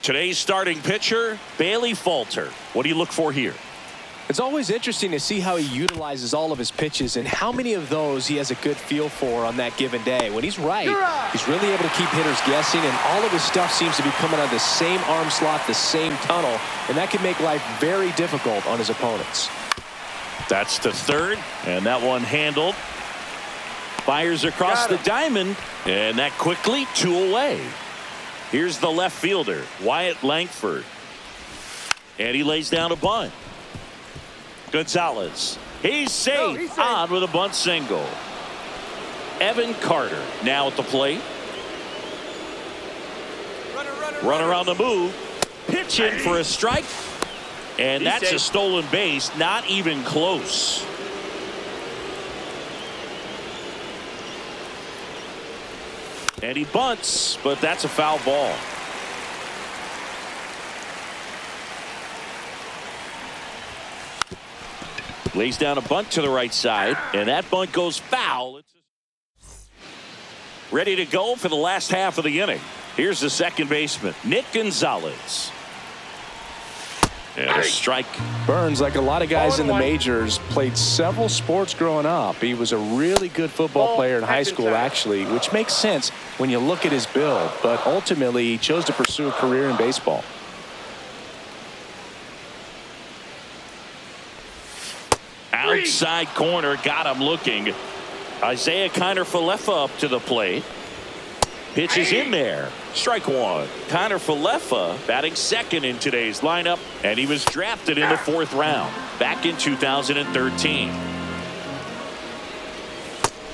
Today's starting pitcher, Bailey Falter. What do you look for here? It's always interesting to see how he utilizes all of his pitches and how many of those he has a good feel for on that given day. When he's right, he's really able to keep hitters guessing, and all of his stuff seems to be coming out of the same arm slot, the same tunnel, and that can make life very difficult on his opponents. That's to third, and that one handled. Fires across the diamond, and that quickly 2 away. Here's the left fielder, Wyatt Langford. And he lays down a bunt. Gonzalez. He's safe. On with a bunt single. Evan Carter now at the plate. Runner on the move. Pitch in for a strike. And that's a stolen base. Not even close. And he bunts, but that's a foul ball. Lays down a bunt to the right side, and that bunt goes foul. Ready to go for the last half of the inning. Here's the second baseman, Nick Gonzalez. And a strike. Burns, like a lot of guys in the majors, played several sports growing up. He was a really good football player in high school, actually, which makes sense when you look at his build. But ultimately, he chose to pursue a career in baseball. Outside corner, got him looking. Isaiah Kiner-Falefa up to the plate. Pitch is in there. Strike one. Kiner-Falefa batting second in today's lineup, and he was drafted in the 4th round back in 2013.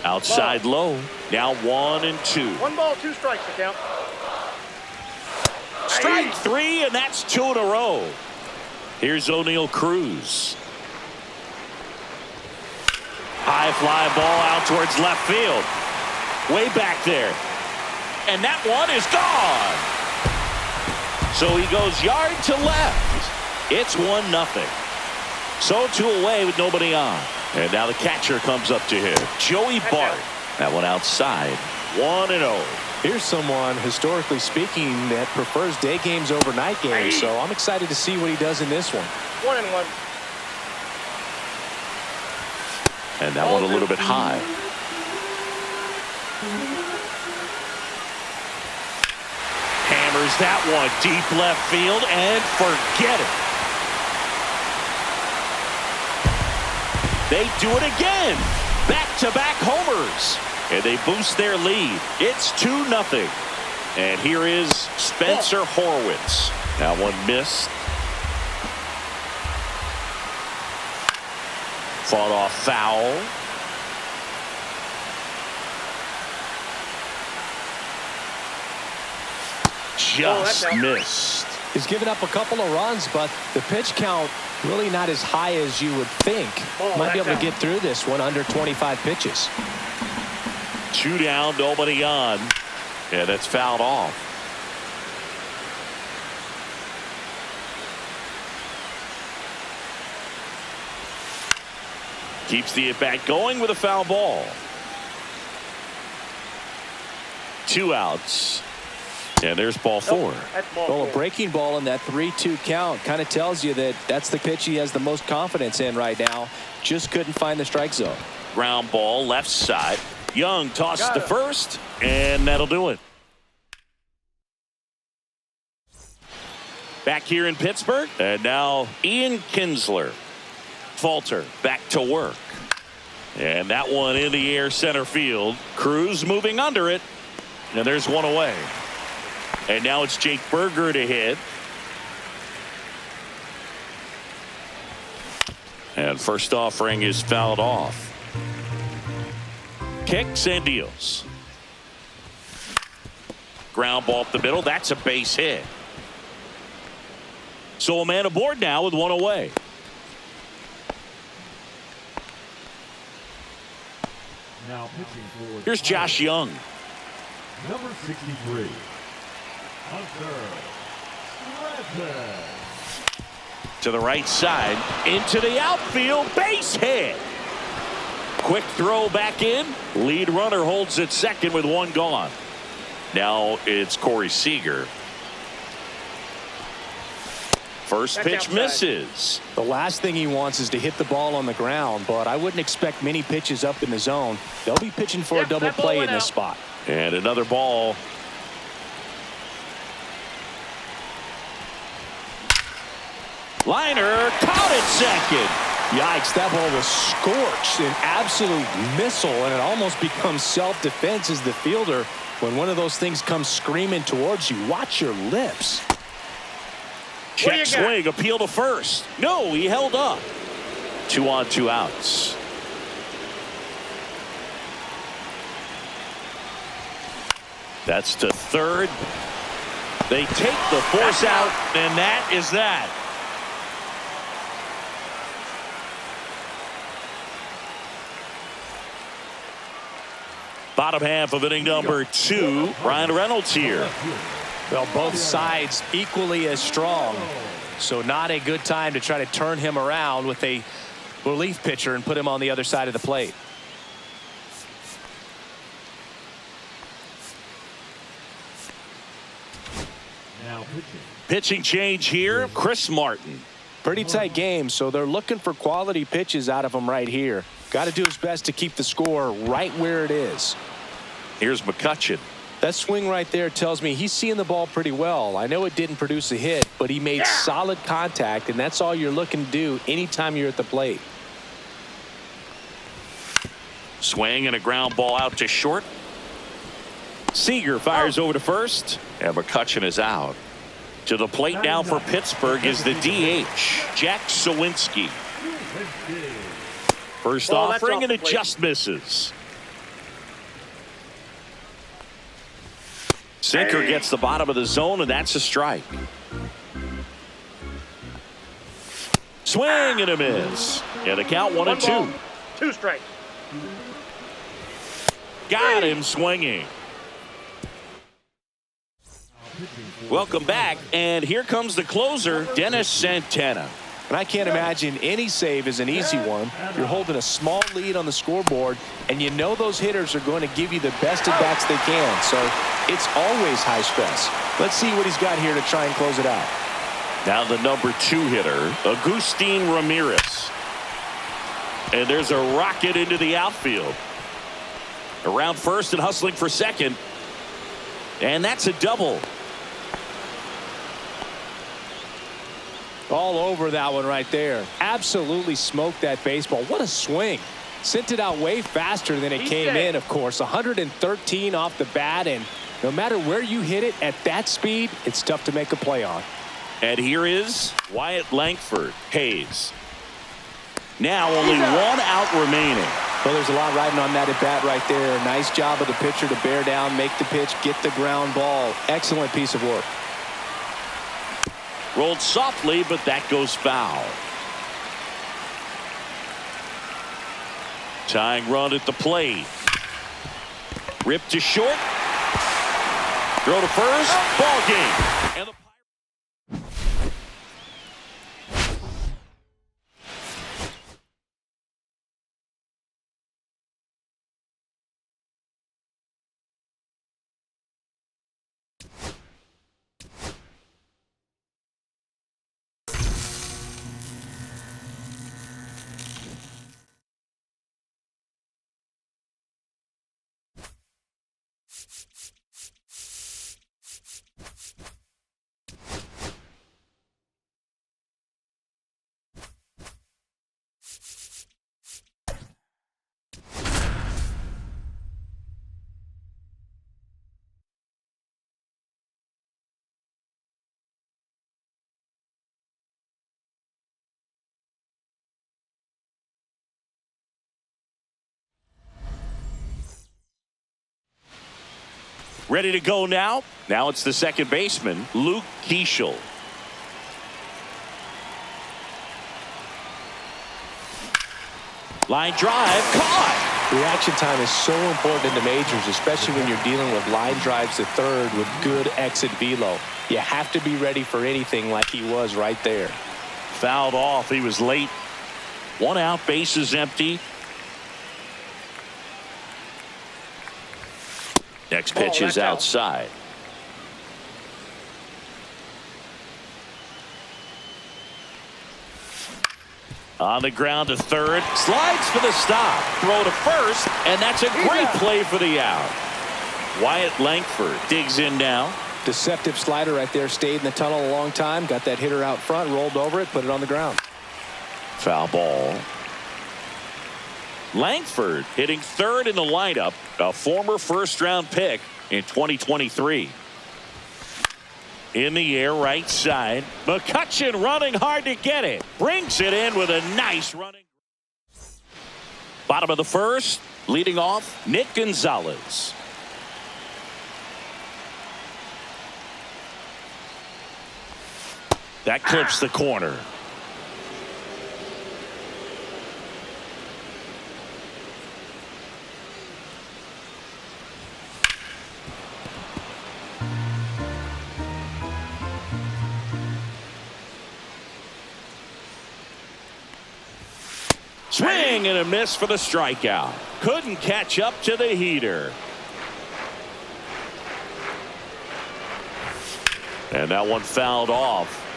Outside low. Now 1-2. 1 ball, 2 strikes to count. Strike 3, and that's 2 in a row. Here's O'Neal Cruz. High fly ball out towards left field. Way back there. And that one is gone. So he goes yard to left. It's 1-0. So 2 away with nobody on. And now the catcher comes up to him. Joey Bart. That one outside. 1-0. Here's someone, historically speaking, that prefers day games over night games. So I'm excited to see what he does in this one. 1-1. And that one a little bit high. Hammers that one deep left field and forget it. They do it again. Back-to-back homers. And they boost their lead. It's 2-0. And here is Spencer Horwitz. That one missed. Fought off foul. Just missed. He's given up a couple of runs, but the pitch count really not as high as you would think. Might be able to get through this one under 25 pitches. 2 down, nobody on. Yeah, that's fouled off. Keeps the at-bat going with a foul ball. 2 outs. And there's ball 4. Well, a breaking ball in that 3-2 count kind of tells you that that's the pitch he has the most confidence in right now. Just couldn't find the strike zone. Ground ball left side. Young tosses to first, and that'll do it. Back here in Pittsburgh, and now Ian Kinsler. Falter back to work. And that one in the air center field. Cruz moving under it. And there's one away. And now it's Jake Berger to hit. And first offering is fouled off. Kicks and deals. Ground ball up the middle. That's a base hit. So a man aboard now with one away. Now pitching for Here's Josh Young. number 63. Hunter Stratton. To the right side, into the outfield, base hit. Quick throw back in. Lead runner holds at second with one gone. Now it's Corey Seager. First That's pitch outside. misses. The last thing he wants is to hit the ball on the ground, but I wouldn't expect many pitches up in the zone. They'll be pitching for a double that ball play in went this out. spot. And another ball. Liner caught at second. Yikes, that ball was scorched, an absolute missile, and it almost becomes self-defense as the fielder. When one of those things comes screaming towards you, watch your lips. What do you Check got? swing, appeal to first. No, he held up. 2 on, 2 outs. That's to third. They take the force out, and that is that. Bottom half of inning number 2. Ryan Reynolds here. Well, both sides equally as strong, so not a good time to try to turn him around with a relief pitcher and put him on the other side of the plate. Now pitching. Pitching change here, Chris Martin. Pretty tight game, so they're looking for quality pitches out of him right here. Got to do his best to keep the score right where it is. Here's McCutchen. That swing right there tells me he's seeing the ball pretty well. I know it didn't produce a hit, but he made solid contact, and that's all you're looking to do anytime you're at the plate. Swing and a ground ball out to short. Seager fires over to first, and McCutchen is out. To the plate now for Pittsburgh is the DH, Jack Sawinski. First Oh, that's offering, off and the it plate. just misses. Sinker gets the bottom of the zone, and that's a strike. Swing and a miss. And the count 1 and 2. 2 strikes. Got him swinging. Welcome back, and here comes the closer, Dennis Santana. And I can't imagine any save is an easy one. You're holding a small lead on the scoreboard, and you know those hitters are going to give you the best at-bats they can. So it's always high stress. Let's see what he's got here to try and close it out. Now the number 2 hitter, Agustin Ramirez. And there's a rocket into the outfield. Around first and hustling for second. And that's a double. All over that one right there. Absolutely smoked that baseball. What a swing. Sent it out way faster than it came in, of course. 113 off the bat, and no matter where you hit it at that speed, it's tough to make a play on. And here is Wyatt Langford. Hayes. Now only 1 out remaining. Well, there's a lot riding on that at bat right there. Nice job of the pitcher to bear down, make the pitch, get the ground ball. Excellent piece of work. Rolled softly, but that goes foul. Tying run at the plate. Rip to short. Throw to first. Ball game. And the ready to go now. Now it's the second baseman, Luke Keeschel. Line drive, caught. Reaction time is so important in the majors, especially when you're dealing with line drives to third with good exit velo. You have to be ready for anything like he was right there. Fouled off. He was late. 1 out, bases empty. Next pitch is that's out. outside. On the ground to third. Slides for the stop. Throw to first. And that's a great play for the out. Wyatt Langford digs in now. Deceptive slider right there. Stayed in the tunnel a long time. Got that hitter out front. Rolled over it. Put it on the ground. Foul ball. Langford hitting third in the lineup. A former first-round pick in 2023. In the air, right side. McCutchen running hard to get it. Brings it in with a nice running. Bottom of the first. Leading off, Nick Gonzalez. That clips the corner. Swing and a miss for the strikeout. Couldn't catch up to the heater. And that one fouled off.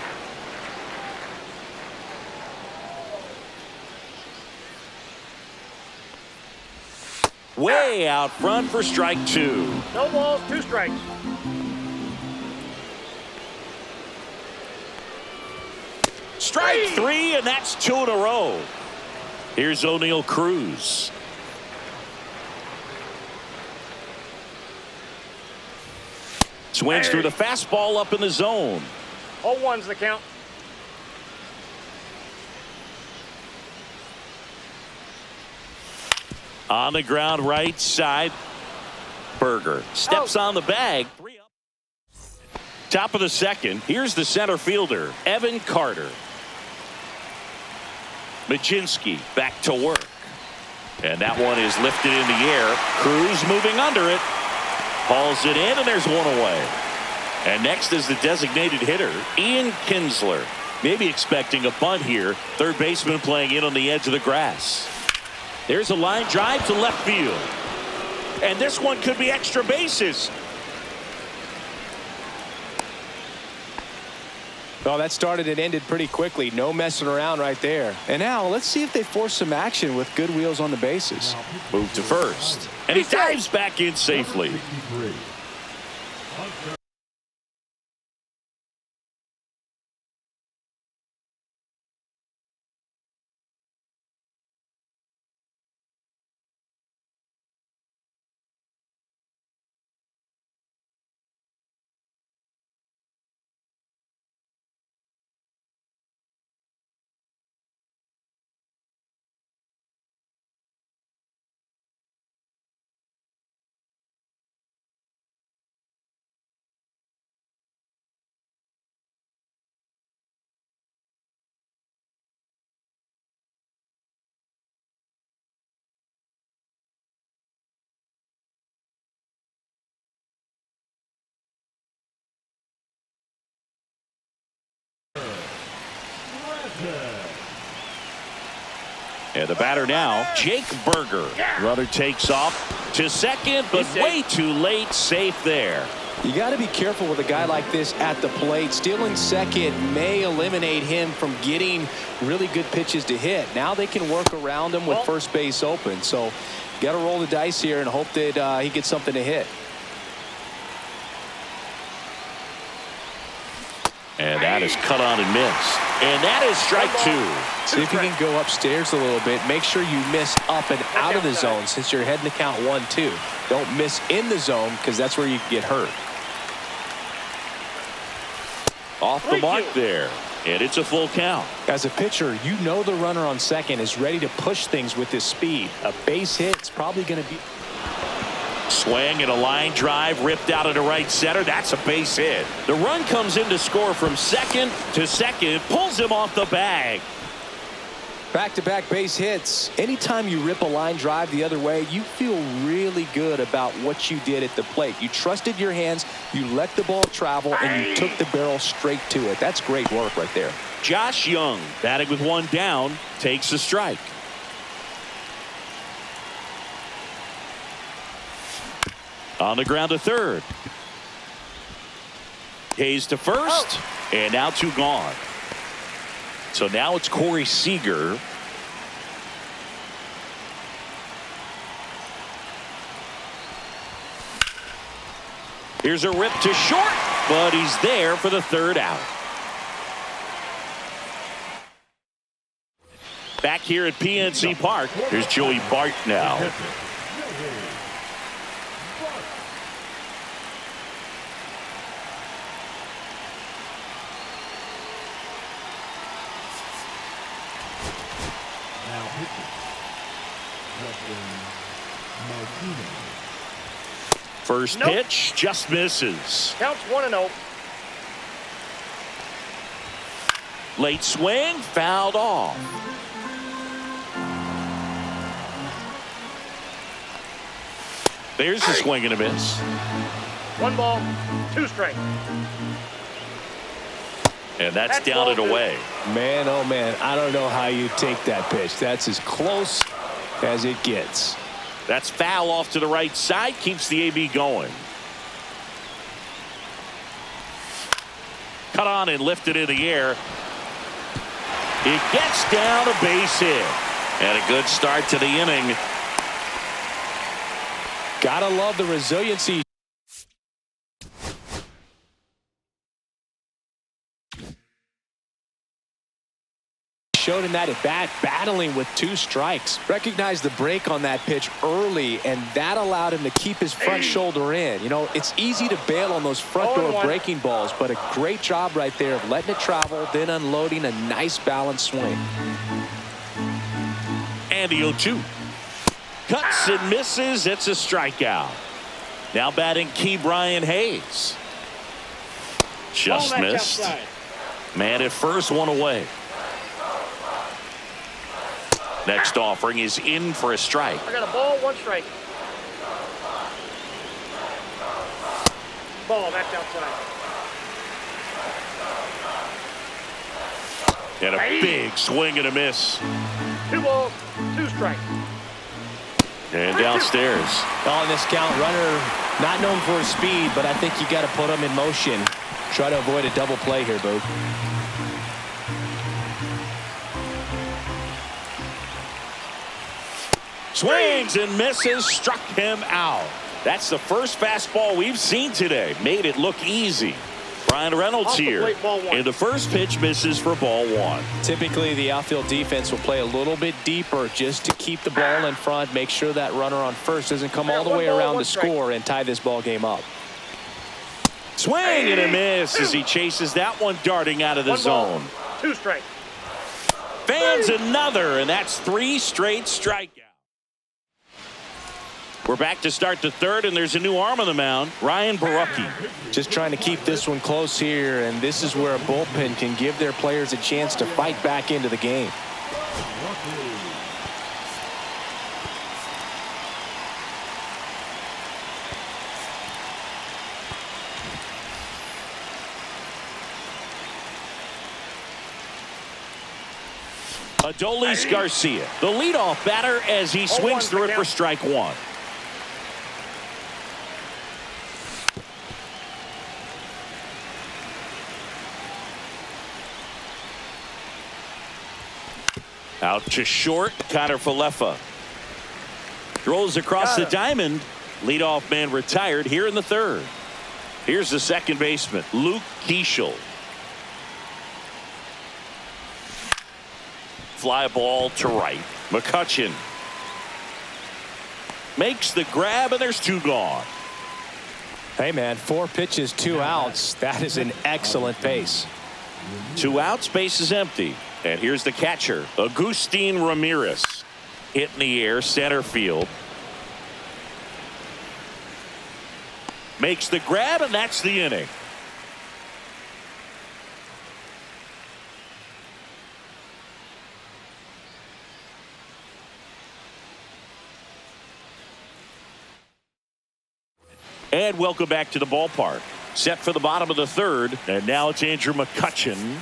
Way out front for strike two. No balls, 2 strikes. Strike three, and that's 2 in a row. Here's O'Neal Cruz. Swings through the fastball up in the zone. 0-1's the count. On the ground right side. Berger steps on the bag. 3 up. Top of the second. Here's the center fielder, Evan Carter. Majinski back to work. And that one is lifted in the air. Cruz moving under it. Hauls it in, and there's one away. And next is the designated hitter, Ian Kinsler. Maybe expecting a bunt here. Third baseman playing in on the edge of the grass. There's a line drive to left field. And this one could be extra bases. Well, that started and ended pretty quickly. No messing around right there. And now let's see if they force some action with good wheels on the bases. Move to first. And he dives back in safely. And the batter now, Jake Berger. Runner takes off to second, but way too late. Safe there. You got to be careful with a guy like this at the plate. Stealing second may eliminate him from getting really good pitches to hit. Now they can work around him with first base open. So got to roll the dice here and hope that he gets something to hit. And that is cut on and missed. And that is strike two. See if you can go upstairs a little bit. Make sure you miss up and out of the zone since you're heading to count 1-2. Don't miss in the zone because that's where you get hurt. Off the mark there. And it's a full count. As a pitcher, you know the runner on second is ready to push things with his speed. A base hit is probably going to be... Swing and a line drive ripped out into right center. That's a base hit. The run comes in to score from second to second. Pulls him off the bag. Back-to-back base hits. Anytime you rip a line drive the other way, you feel really good about what you did at the plate. You trusted your hands, you let the ball travel, and you took the barrel straight to it. That's great work right there. Josh Young, batting with one down, takes a strike. On the ground to third. Hayes to first. And now two gone. So now it's Corey Seager Here's a rip to short, but he's there for the third out. Back here at PNC Park, here's Joey Bart now. Now pitching. Justin Martinez. First pitch just misses. Counts 1-0. Late swing, fouled off. There's the swing and a miss. 1 ball, 2 strikes. And that's down and away. Man, oh man, I don't know how you take that pitch. That's as close as it gets. That's foul off to the right side, keeps the AB going. Cut on and lifted in the air. It gets down a base hit. And a good start to the inning. Gotta love the resiliency. Showed in that at bat, battling with 2 strikes. Recognized the break on that pitch early, and that allowed him to keep his front shoulder in. You know, it's easy to bail on those front door breaking balls, but a great job right there of letting it travel, then unloading a nice balanced swing. And the 0-2. Cuts and misses. It's a strikeout. Now batting Key Brian Hayes. Just missed. Man at first, 1 away. Next offering is in for a strike. I got a ball, 1 strike. Ball, that's outside. And a big swing and a miss. 2 balls, 2 strikes. And downstairs. On this count, runner not known for his speed, but I think you got to put him in motion. Try to avoid a double play here, Boo. Swings and misses, struck him out. That's the first fastball we've seen today. Made it look easy. Brian Reynolds here. And the first pitch misses for ball 1. Typically, the outfield defense will play a little bit deeper just to keep the ball in front, make sure that runner on first doesn't come all the way around to score and tie this ball game up. Swing and a miss as he chases that one darting out of the zone. 2 strikes. Fans another, and that's 3 straight strikeouts. We're back to start the third, and there's a new arm on the mound, Ryan Borucki. Just trying to keep this one close here, and this is where a bullpen can give their players a chance to fight back into the game. Adolis Garcia, the leadoff batter, as he swings through it for strike 1. Out to short, Connor Falefa. Throws across the diamond. Leadoff man retired here in the third. Here's the second baseman, Luke Keeschel. Fly ball to right. McCutchen makes the grab, and there's 2 gone. Hey, man, 4 pitches, 2 outs. That is an excellent pace. 2 outs, base is empty. And here's the catcher, Agustin Ramirez. Hit in the air, center field. Makes the grab, and that's the inning. And welcome back to the ballpark. Set for the bottom of the third, and now it's Andrew McCutchen.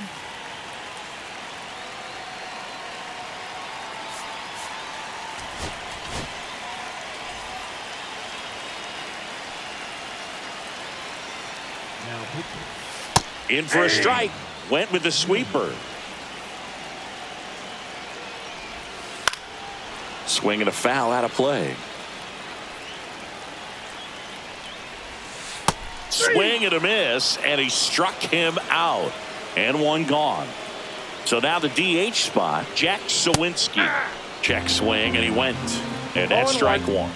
In for a strike. Went with the sweeper. Swing and a foul out of play. Swing and a miss, and he struck him out. And one gone. So now the DH spot, Jack Sawinski. Check swing, and he went. And that's strike one.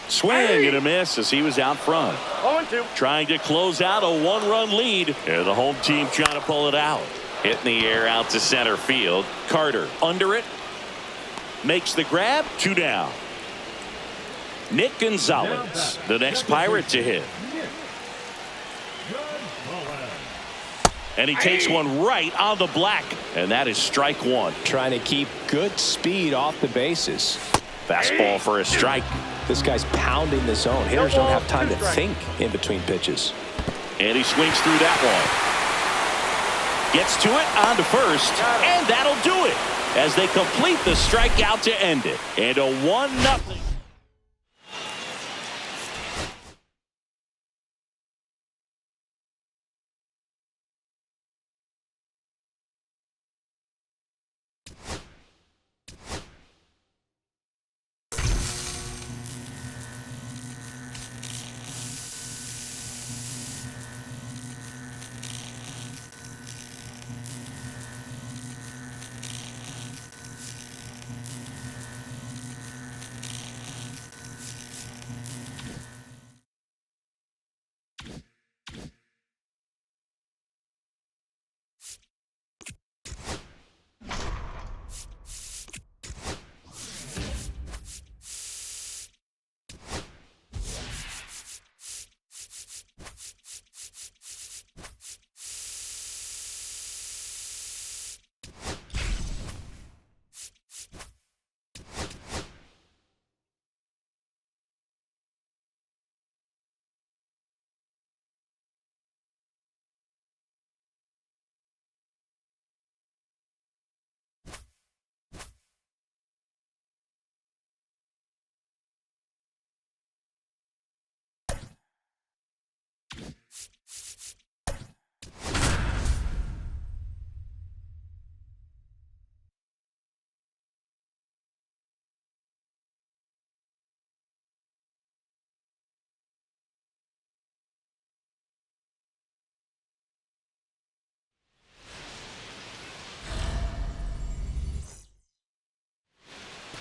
Swing and a miss as he was out front. 0-2. Trying to close out a one-run lead. And the home team trying to pull it out. Hitting the air out to center field. Carter under it. Makes the grab. 2 down. Nick Gonzalez, the next Pirate to hit. And he takes one right on the black. And that is strike one. Trying to keep good speed off the bases. Fastball for a strike. This guy's pounding the zone. Hitters don't have time to think in between pitches. And he swings through that one. Gets to it on to first. And that'll do it as they complete the strikeout to end it. And a 1-0.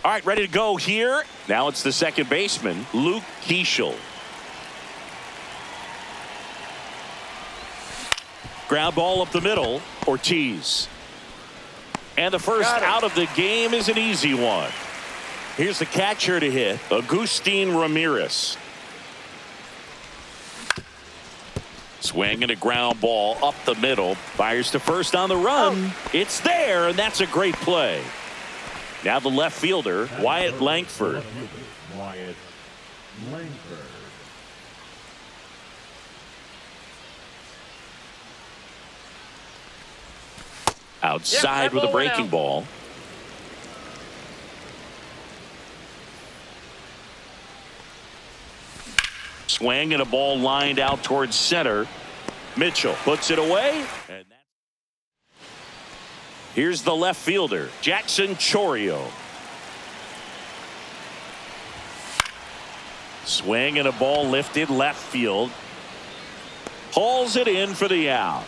All right, ready to go here. Now it's the second baseman, Luke Keeschel. Ground ball up the middle, Ortiz. And the first out of the game is an easy one. Here's the catcher to hit, Agustin Ramirez. Swing and a ground ball up the middle. Fires to first on the run. It's there, and that's a great play. Now the left fielder, Wyatt Langford. Wyatt Langford. Outside with a breaking ball. Swing and a ball lined out towards center. Mitchell puts it away. And here's the left fielder, Jackson Chourio. Swing and a ball lifted left field. Hauls it in for the out.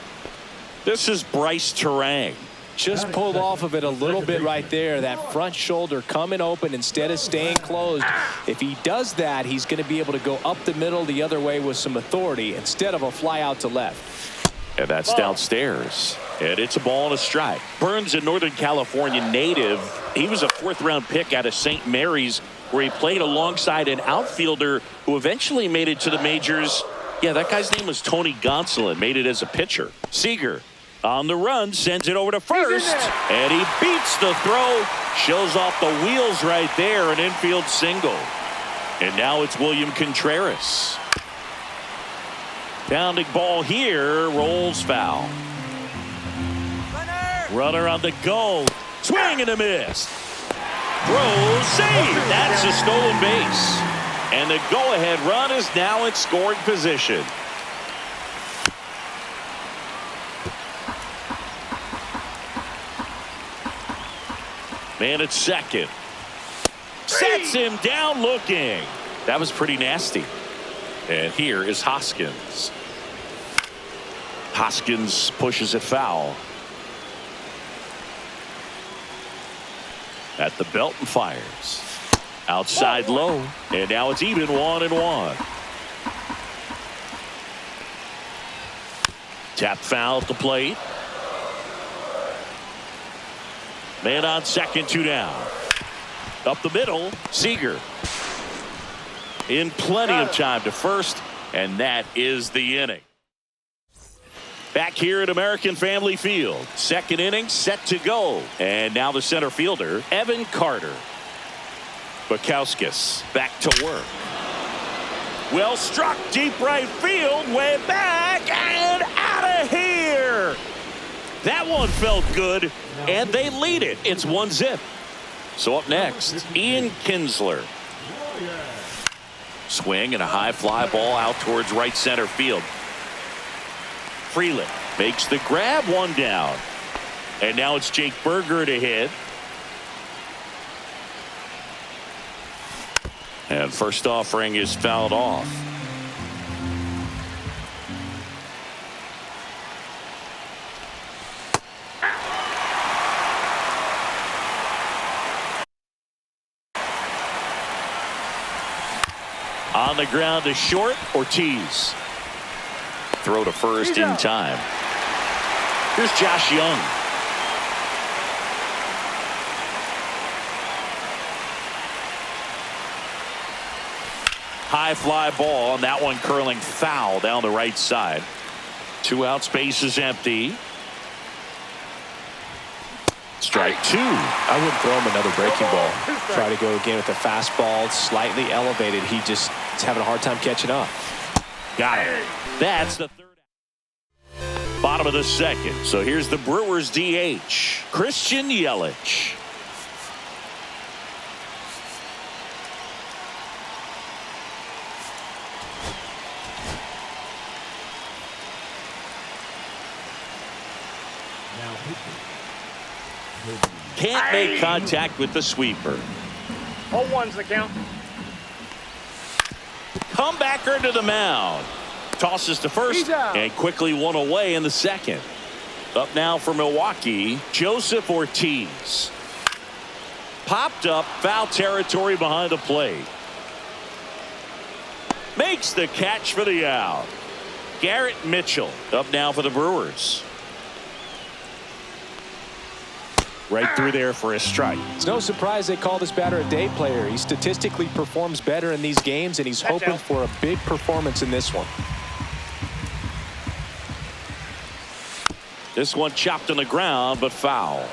This is Bryce Terang. Just pulled off of it a little bit right there. That front shoulder coming open instead of staying closed. If he does that, he's going to be able to go up the middle the other way with some authority instead of a fly out to left. And that's downstairs. And it's a ball and a strike. Burns, a Northern California native. He was a 4th-round pick out of St. Mary's, where he played alongside an outfielder who eventually made it to the majors. Yeah, that guy's name was Tony Gonsolin. Made it as a pitcher. Seager on the run, sends it over to first. And he beats the throw. Shows off the wheels right there. An infield single. And now it's William Contreras. Pounding ball here, rolls foul. Runner on the go. Swing and a miss. Throw, save. That's a stolen base. And the go-ahead run is now in scoring position. Man at second. Sets him down looking. That was pretty nasty. And here is Hoskins. Hoskins pushes it foul. At the belt and fires. Outside low. And now it's even 1-1. Tap foul at the plate. Man on second, 2 down. Up the middle, Seager. In plenty of time to first, and that is the inning. Back here at American Family Field. Second inning set to go. And now the center fielder, Evan Carter. Bukowskis back to work. Well struck, deep right field, way back, and out of here. That one felt good, and they lead it. It's 1-0. So up next, Ian Kinsler. Swing and a high fly ball out towards right center field. Freeland makes the grab, 1 down. And now it's Jake Berger to hit. And first offering is fouled off. On the ground to short, Ortiz. Throw to first in time. Here's Josh Young. High fly ball, and that one curling foul down the right side. 2 outs, base is empty. Strike 2. I wouldn't throw him another breaking ball. Try to go again with the fastball, slightly elevated. He just is having a hard time catching up. Got it. That's the third out. Bottom of the second. So here's the Brewers DH, Christian Yelich. Can't make contact with the sweeper. 0-1's the count. Comebacker to the mound. Tosses to first and quickly 1 away in the second. Up now for Milwaukee, Joseph Ortiz. Popped up, foul territory behind the plate. Makes the catch for the out. Garrett Mitchell up now for the Brewers. Right through there for a strike. It's no surprise they call this batter a day player. He statistically performs better in these games, and he's hoping for a big performance in this one. This one chopped on the ground, but foul.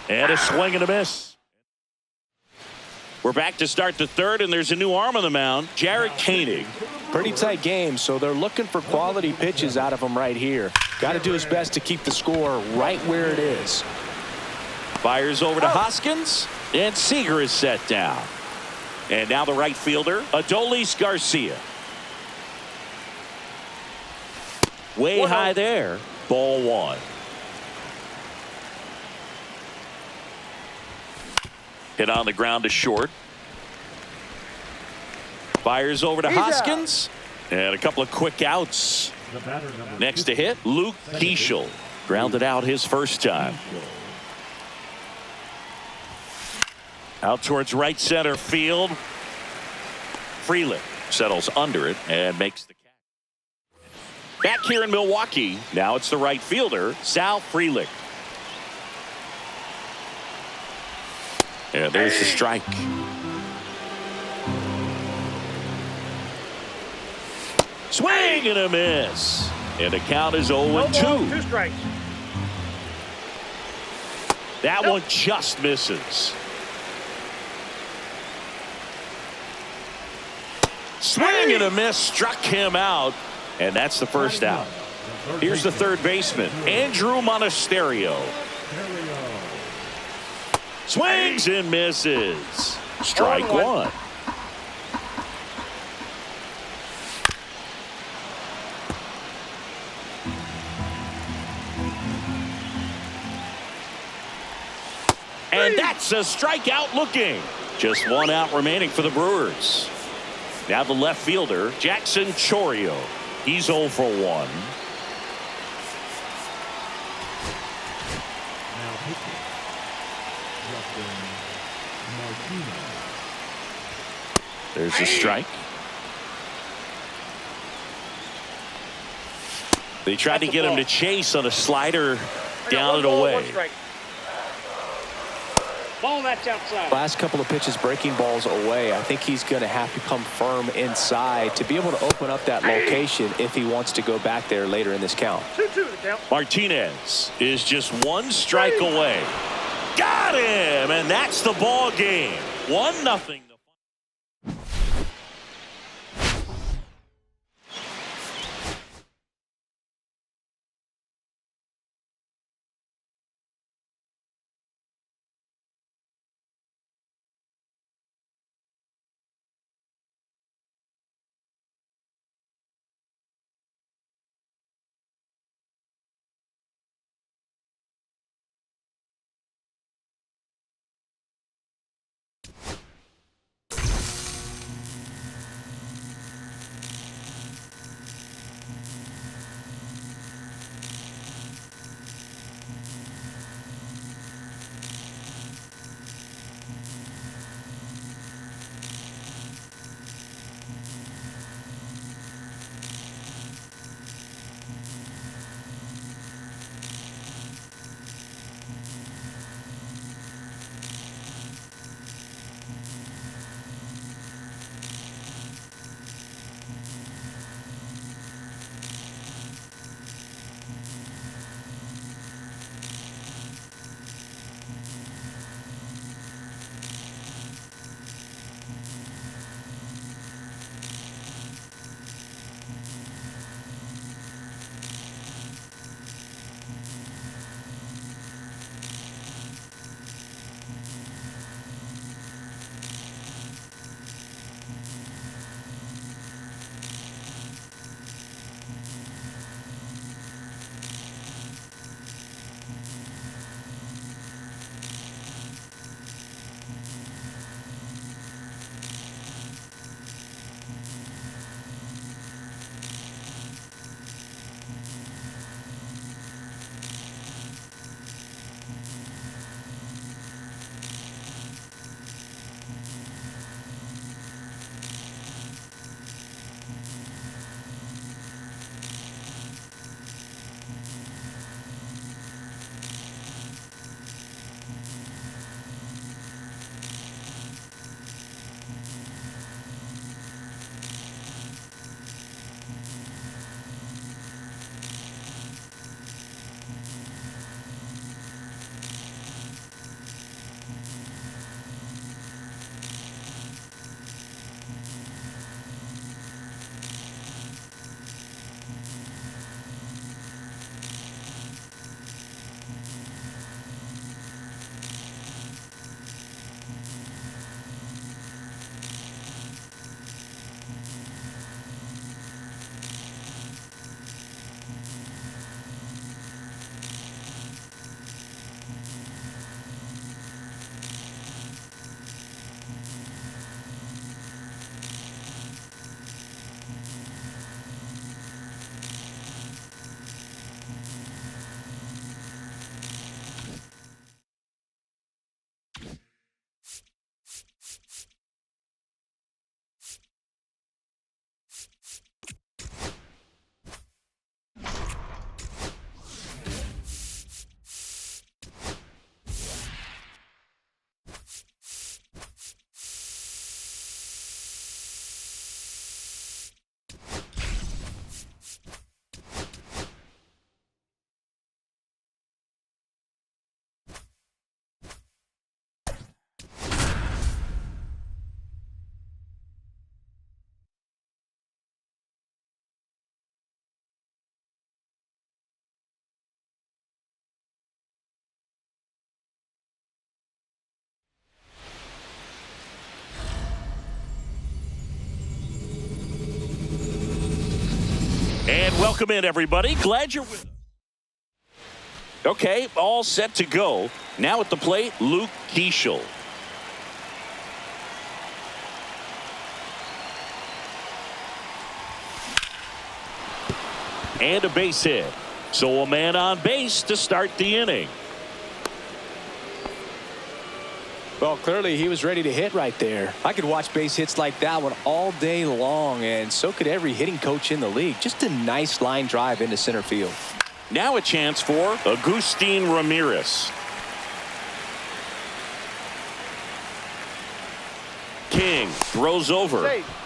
And a swing and a miss. We're back to start the third, and there's a new arm on the mound, Jared Koenig. Pretty tight game, so they're looking for quality pitches out of him right here. Got to do his best to keep the score right where it is. Fires over to Hoskins, and Seager is set down. And now the right fielder, Adolis Garcia. Way high there. Ball 1. Hit on the ground to short. Fires over to Hoskins. And a couple of quick outs. Next to hit, Luke Keeschel. Grounded out his first time. Out towards right center field. Freeland settles under it and makes the catch. Back here in Milwaukee, now it's the right fielder, Sal Frelick. And there's the strike. Swing and a miss. And the count is 0-2. 2 strikes. That one just misses. Swing and a miss, struck him out. And that's the first out. Here's the third baseman, Andrew Monasterio. Swings and misses. Strike 1. And that's a strikeout looking. Just one out remaining for the Brewers. Now the left fielder, Jackson Chourio. He's 0 for 1. Now pitching. Justin Martinez. There's a strike. They tried to get him to chase on a slider down and away. Ball, that's outside. Last couple of pitches breaking balls away. I think he's going to have to come firm inside to be able to open up that location if he wants to go back there later in this count. 2-2 the count. Martinez is just one strike away. Got him, and that's the ball game. 1-0. And welcome in, everybody. Glad you're with us. Okay, all set to go. Now at the plate, Luke Keeschel. and a base hit. So a man on base to start the inning. Well, clearly he was ready to hit right there. I could watch base hits like that one all day long, and so could every hitting coach in the league. Just a nice line drive into center field. Now a chance for Agustin Ramirez. King throws over. Safe.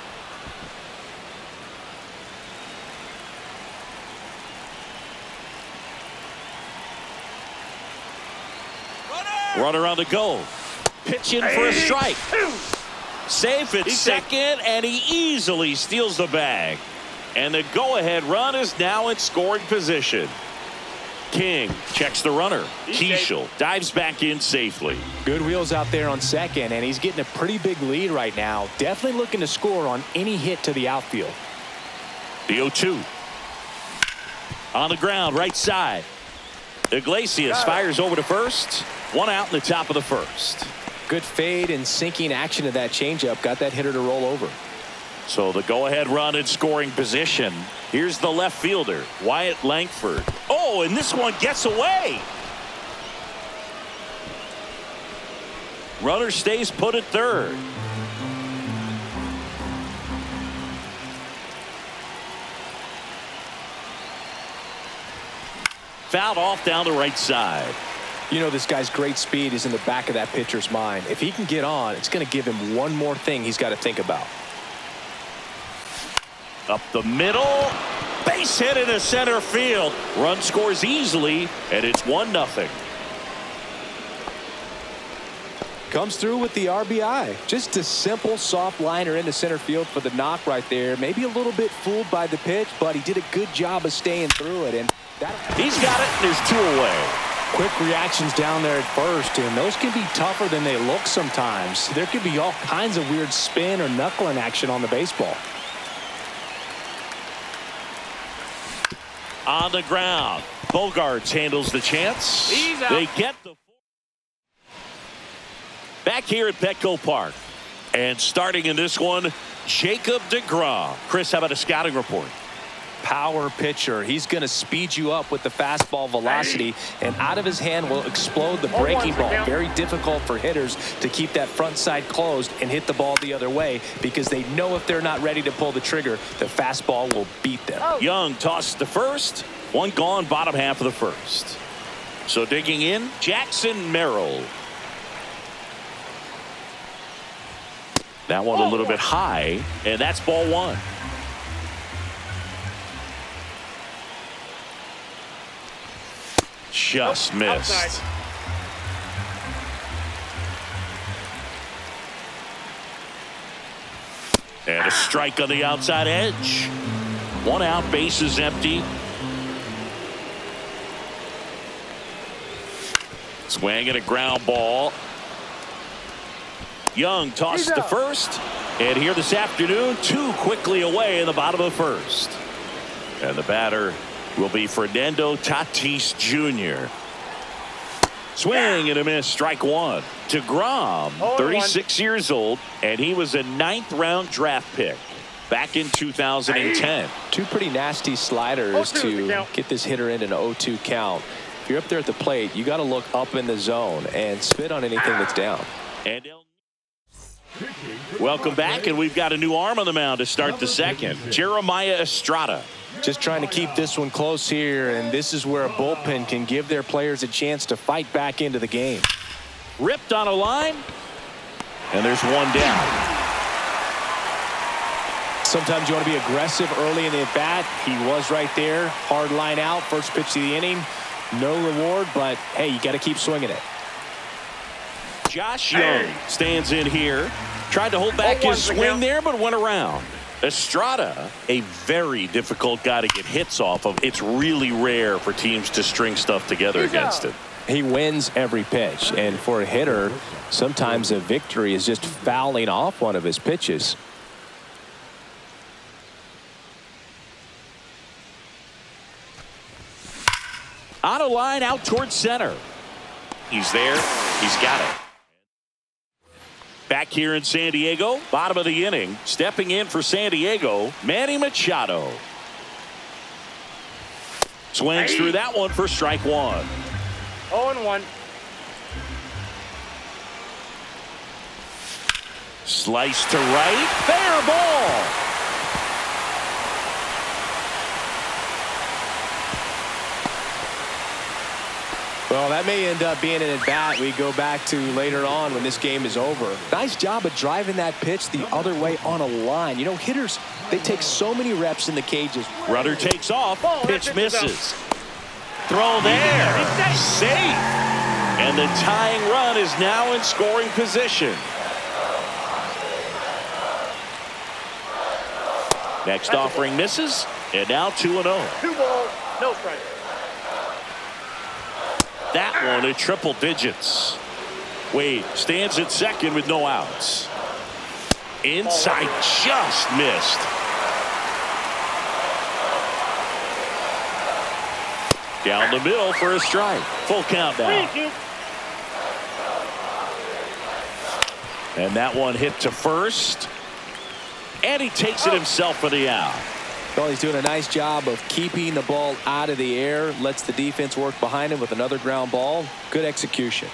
Runner on the go. Pitching for a strike. Safe at second, and he easily steals the bag. And the go-ahead run is now in scoring position. King checks the runner. Keishel dives back in safely. Good wheels out there on second, and he's getting a pretty big lead right now. Definitely looking to score on any hit to the outfield. The 0-2. On the ground, right side. Iglesias fires over to first. One out in the top of the first. Good fade and sinking action of that changeup. Got that hitter to roll over. So the go-ahead run in scoring position. Here's the left fielder, Wyatt Langford. Oh, and this one gets away. Runner stays put at third. Fouled off down the right side. You know, this guy's great speed is in the back of that pitcher's mind. If he can get on, it's going to give him one more thing he's got to think about. Up the middle. Base hit into center field. Run scores easily, and it's 1-0. Comes through with the RBI. Just a simple soft liner into center field for the knock right there. Maybe a little bit fooled by the pitch, but he did a good job of staying through it. And he's got it, and there's 2 away. Quick reactions down there at first, and those can be tougher than they look sometimes. There could be all kinds of weird spin or knuckling action on the baseball. On the ground. Bogarts handles the chance. They get the back here at Petco Park. And starting in this one, Jacob deGrom. Chris, how about a scouting report? Power pitcher. He's going to speed you up with the fastball velocity, and out of his hand will explode the breaking ball. Very difficult for hitters to keep that front side closed and hit the ball the other way, because they know if they're not ready to pull the trigger, the fastball will beat them. Young tosses to first. One gone, bottom half of the first. So digging in, Jackson Merrill. That one a little bit high, and that's ball 1. Just missed. Outside. And a strike on the outside edge. 1 out, base is empty. Swing and a ground ball. Young tosses to first. And here this afternoon, 2 quickly away in the bottom of the first. And the batter will be Fernando Tatis Jr. Swing and a miss, strike 1. deGrom, 36 years old, and he was a 9th-round draft pick back in 2010. 2 pretty nasty sliders to get this hitter in an 0-2 count. If you're up there at the plate, you got to look up in the zone and spit on anything that's down. And welcome back, and we've got a new arm on the mound to start the second. Jeremiah Estrada. Just trying to keep this one close here, and this is where a bullpen can give their players a chance to fight back into the game. Ripped on a line, and there's 1 down. Sometimes you want to be aggressive early in the at-bat. He was right there. Hard line out, first pitch of the inning. No reward, but hey, you got to keep swinging it. Josh Young stands in here. Tried to hold back his swing there, but went around. Estrada, a very difficult guy to get hits off of. It's really rare for teams to string stuff together against him. He wins every pitch, and for a hitter, sometimes a victory is just fouling off one of his pitches. On a line out towards center. He's there. He's got it. Back here in San Diego, bottom of the inning, stepping in for San Diego, Manny Machado. Swings through that one for strike one. 0-1. Slice to right. Fair ball. Well, that may end up being an at-bat we go back to later on when this game is over. Nice job of driving that pitch the other way on a line. You know, hitters, they take so many reps in the cages. Runner takes off. Pitch misses. Throw there. Safe. And the tying run is now in scoring position. Next offering misses. And now 2-0. 2 balls, no strike. That one at triple digits. Wade stands at second with no outs. Inside, just missed. Down the middle for a strike. Full count now. And that one hit to first. And he takes it himself for the out. Well, he's doing a nice job of keeping the ball out of the air. Lets the defense work behind him with another ground ball. Good execution.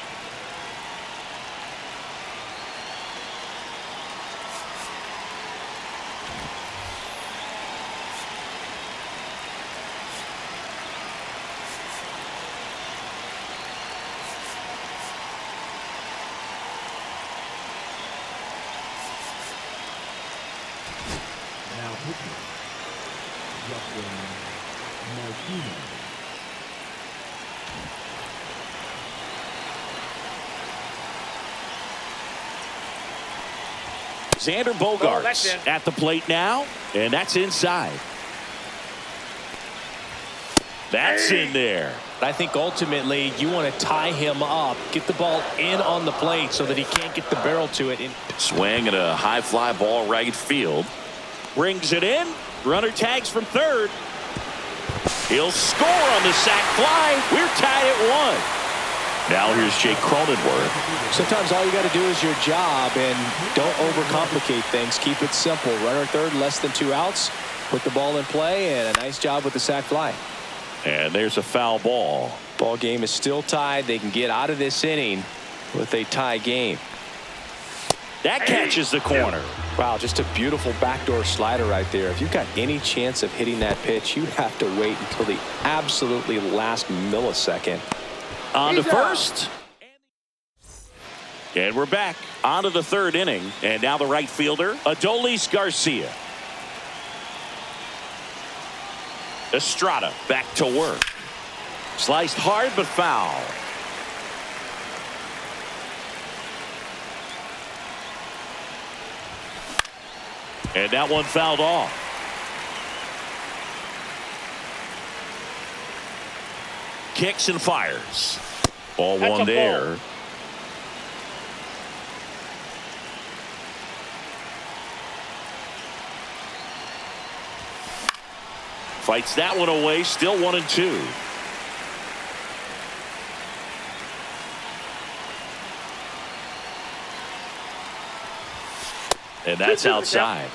Now pitching. Justin Martinez. Xander Bogaerts at the plate now, and that's inside. That's in there. I think ultimately you want to tie him up, get the ball in on the plate so that he can't get the barrel to it. Swing and a high fly ball right field. Brings it in. Runner tags from third. He'll score on the sac fly. We're tied at 1. Now here's Jake Cronenworth. Sometimes all you got to do is your job and don't overcomplicate things. Keep it simple. Runner third, less than 2 outs. Put the ball in play, and a nice job with the sac fly. And there's a foul ball. Ball game is still tied. They can get out of this inning with a tie game. That catches the corner. Wow, just a beautiful backdoor slider right there. If you've got any chance of hitting that pitch, you have to wait until the absolutely last millisecond. On to first. And we're back on to the third inning. And now the right fielder, Adolis Garcia. Estrada back to work. Sliced hard but foul. And that one fouled off. Kicks and fires. Ball That's one a there. ball. Fights that one away. Still 1-2. And that's outside.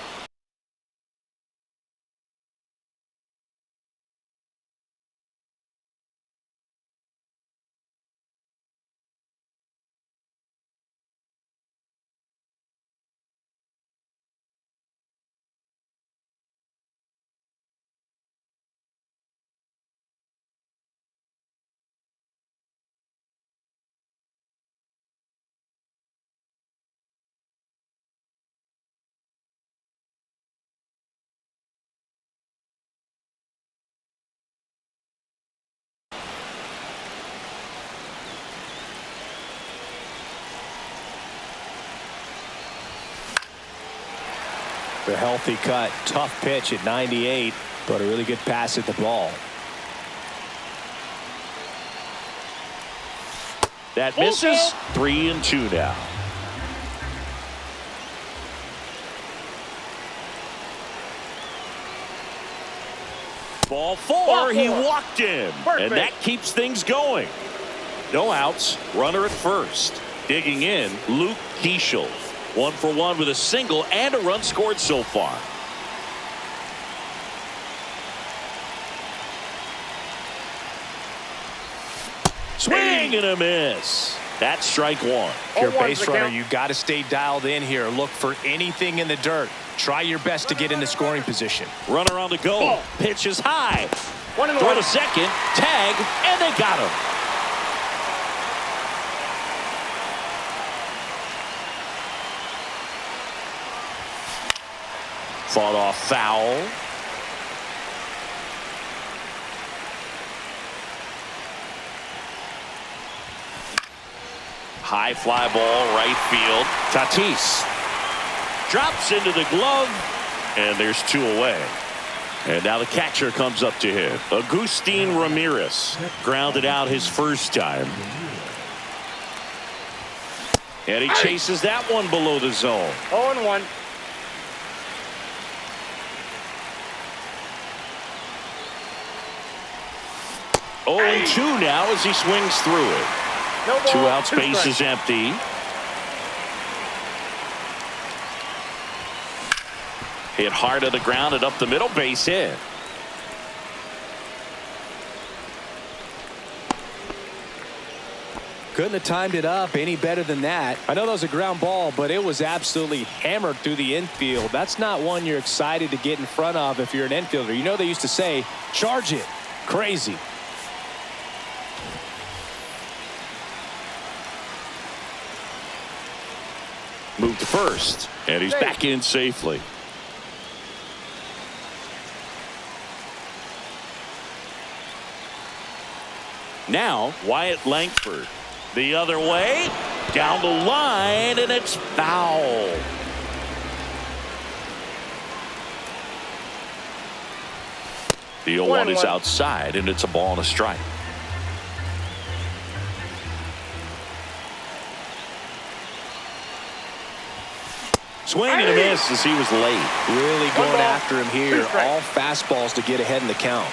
The healthy cut, tough pitch at 98, but a really good pass at the ball. That misses. 3-2 now. Ball four. He walked him. And that keeps things going. No outs. Runner at first. Digging in, Luke Keeschel. 1 for 1 with a single and a run scored so far. Swing and a miss. That's strike one. If you're a 0-1's base the runner, count. you've got to stay dialed in here. Look for anything in the dirt. Try your best to get in the scoring position. Runner on the go. Ball. Pitch is high. 1-1. Throw to second. Tag. And they got him. Fought off foul. High fly ball, right field. Tatis drops into the glove, and there's two away. And now the catcher comes up to him. Agustin Ramirez grounded out his first time. And he chases that one below the zone. 0-1. Oh, and 2 now as he swings through it. No ball. 2 outs, 2 base strikes. is empty. Hit hard to the ground and up the middle, base hit. Couldn't have timed it up any better than that. I know that was a ground ball, but it was absolutely hammered through the infield. That's not one you're excited to get in front of if you're an infielder. You know they used to say, charge it. Crazy. Move to first, and he's back in safely. Now, Wyatt Langford. The other way, down the line, and it's foul. The 0-1 is 1-1. outside, and it's a ball and a strike. Swing and a miss as he was late. Really going ball, after him 2 here. strikes. All fastballs to get ahead in the count.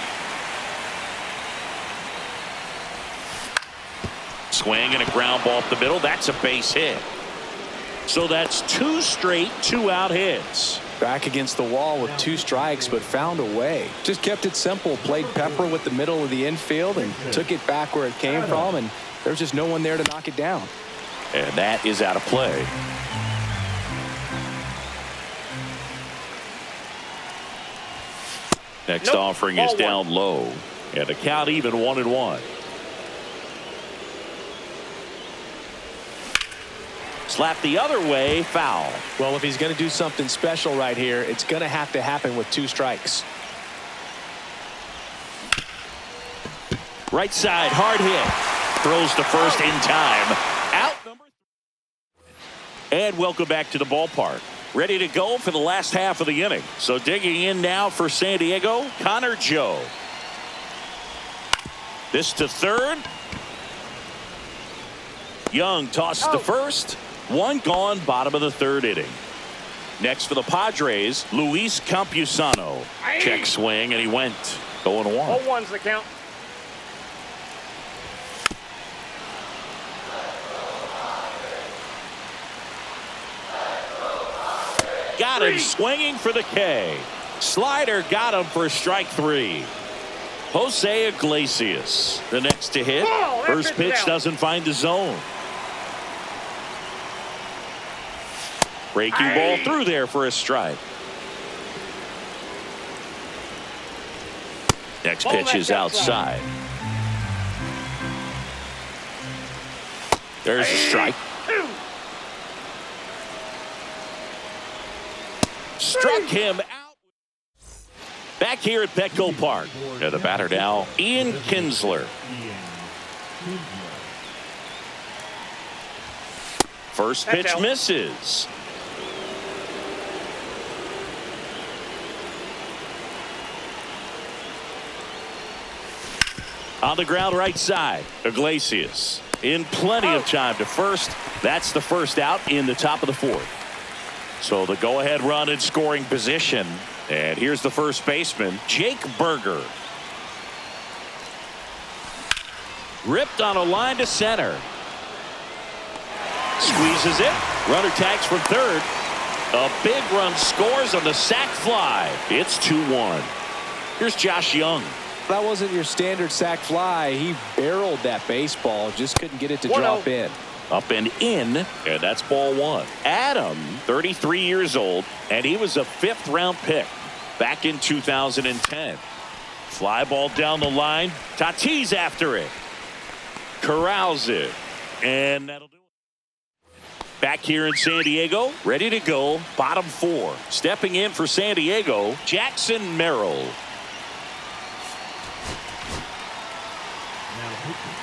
Swing and a ground ball up the middle. That's a base hit. So that's 2 straight 2-out hits. Back against the wall with 2 strikes, but found a way. Just kept it simple. Played pepper with the middle of the infield and took it back where it came from, and there's just no one there to knock it down. And that is out of play. Next Nope. offering is Ball 1. down low. And the count even 1-1. Slap the other way, foul. Well, if he's going to do something special right here, it's going to happen with 2 strikes. Right side, hard hit. Throws to first in time. Out number 3. And welcome back to the ballpark. Ready to go for the last half of the inning. So digging in now for San Diego, Connor Joe. This to third. Young tosses to first. 1 gone, bottom of the 3rd inning. Next for the Padres, Luis Campusano. Check swing, and he went 0-1. 0-1's the count. Got him swinging for the K. Slider got him for strike 3. Jose Iglesias, the next to hit. Ball, that First pitch is pitch out. doesn't find the zone. Breaking ball through there for a strike. Next Ball pitch back is outside. There's a strike. 2. Struck him out. Back here at Petco Park. And the batter now, Ian Kinsler. First That's pitch out. misses. On the ground right side, Iglesias in plenty of time to first. That's the first out in the top of the 4th. So the go-ahead run in scoring position. And here's the first baseman, Jake Berger. Ripped on a line to center. Squeezes it. Runner tags from third. A big run scores on the sac fly. It's 2-1. Here's Josh Young. That wasn't your standard sac fly. He barreled that baseball, just couldn't get it to drop in. Up and in, and that's ball one. Adam, 33 years old, and he was a 5th-round pick back in 2010. Fly ball down the line. Tatis after it. Corrals it, and that'll do it. Back here in San Diego, ready to go. Bottom 4. Stepping in for San Diego, Jackson Merrill.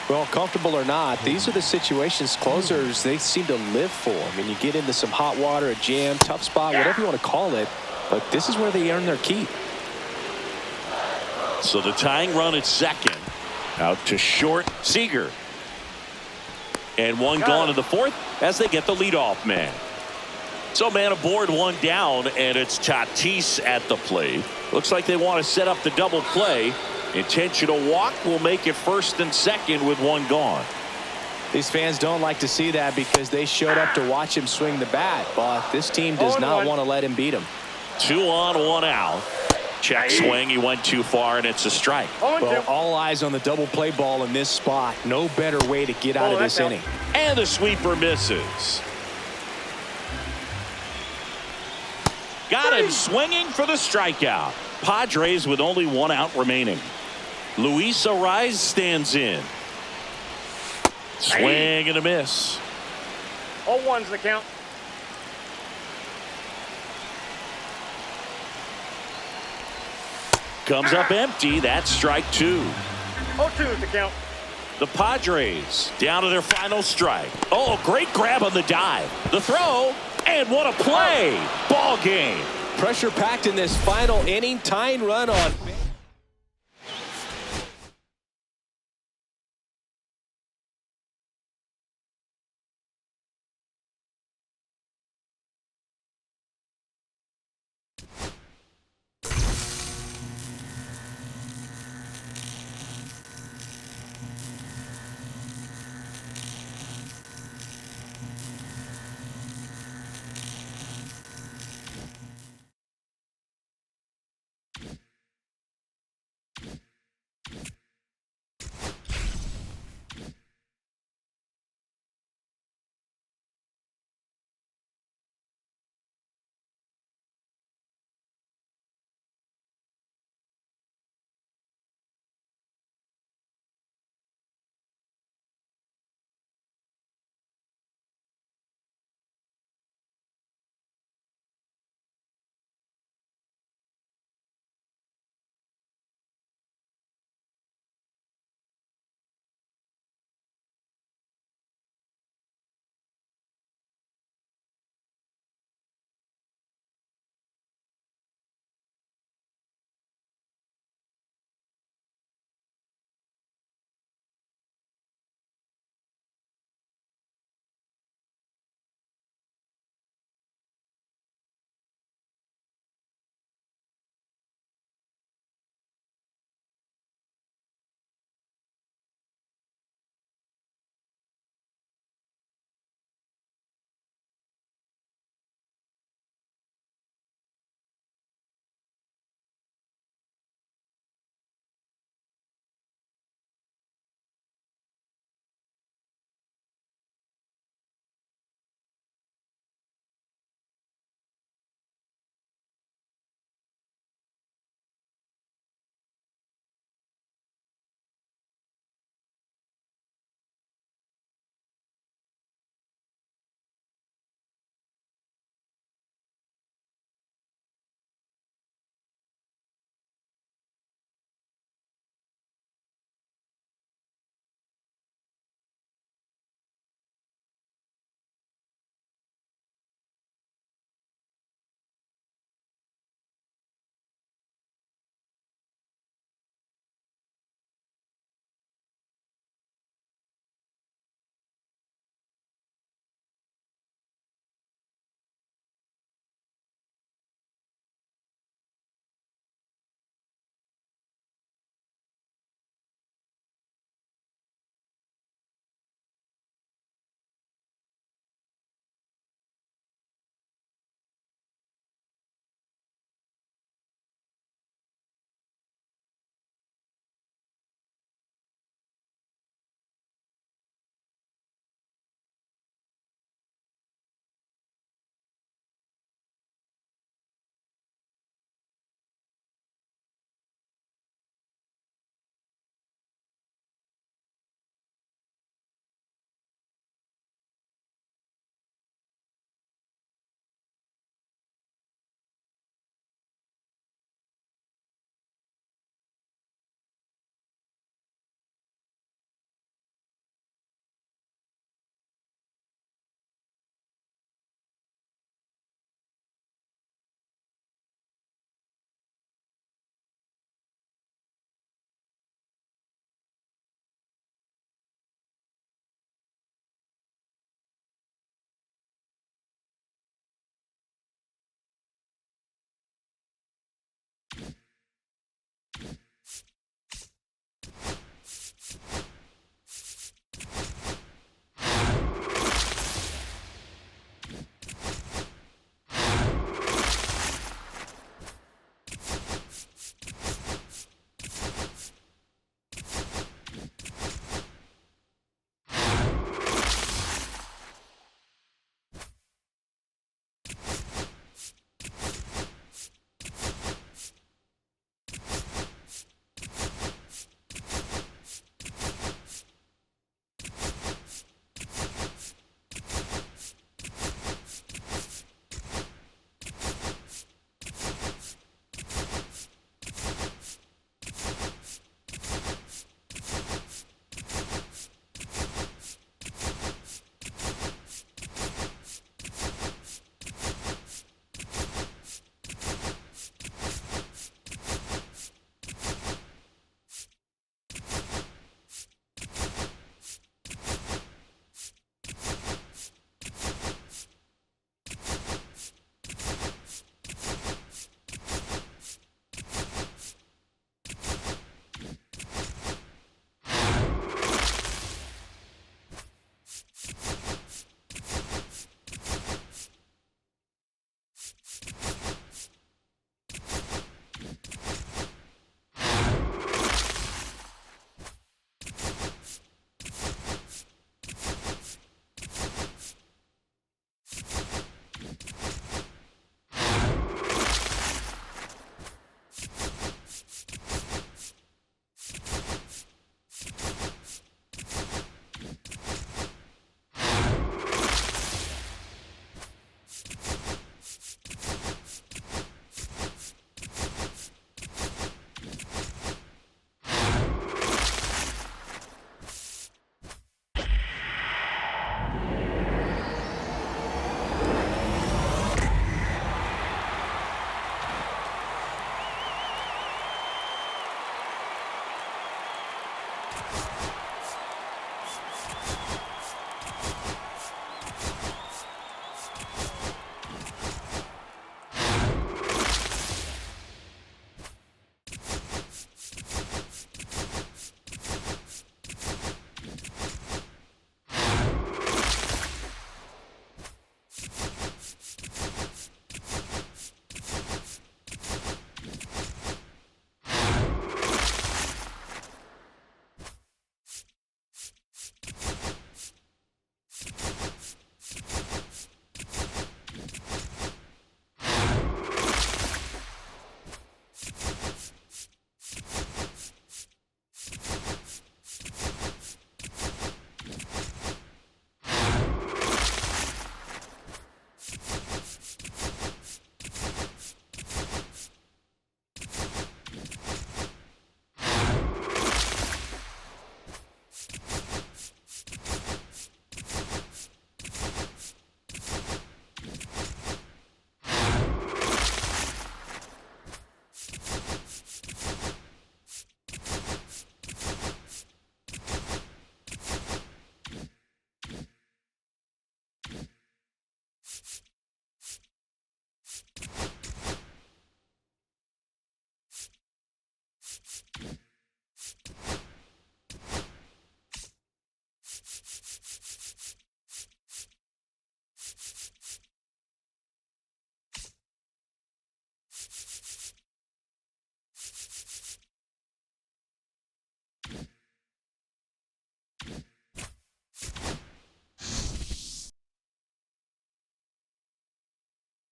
Well, comfortable or not, these are the situations closers they seem to live for. I mean, you get into some hot water, a jam, tough spot, whatever you want to call it, but this is where they earn their keep. So the tying run at second. Out to short, Seager. And one gone in the 4th as they get the leadoff man. So man aboard, one down, and it's Tatis at the plate. Looks like they want to set up the double play. Intentional walk will make it 1st and 2nd with one gone. These fans don't like to see that because they showed up to watch him swing the bat, but this team does not want to let him beat him. 2 on, 1 out. Check swing. He went too far, and it's a strike. Well, all eyes on the double play ball in this spot. No better way to get out of this inning. And the sweeper misses. Got him swinging for the strikeout. Padres with only 1 out remaining. Luis Ariz stands in. Swing and a miss. 0-1's the count. Comes up empty. That's strike 2. 0-2's the count. The Padres down to their final strike. Oh, great grab on the dive. The throw, and what a play. Ball game. Pressure packed in this final inning. Tying run on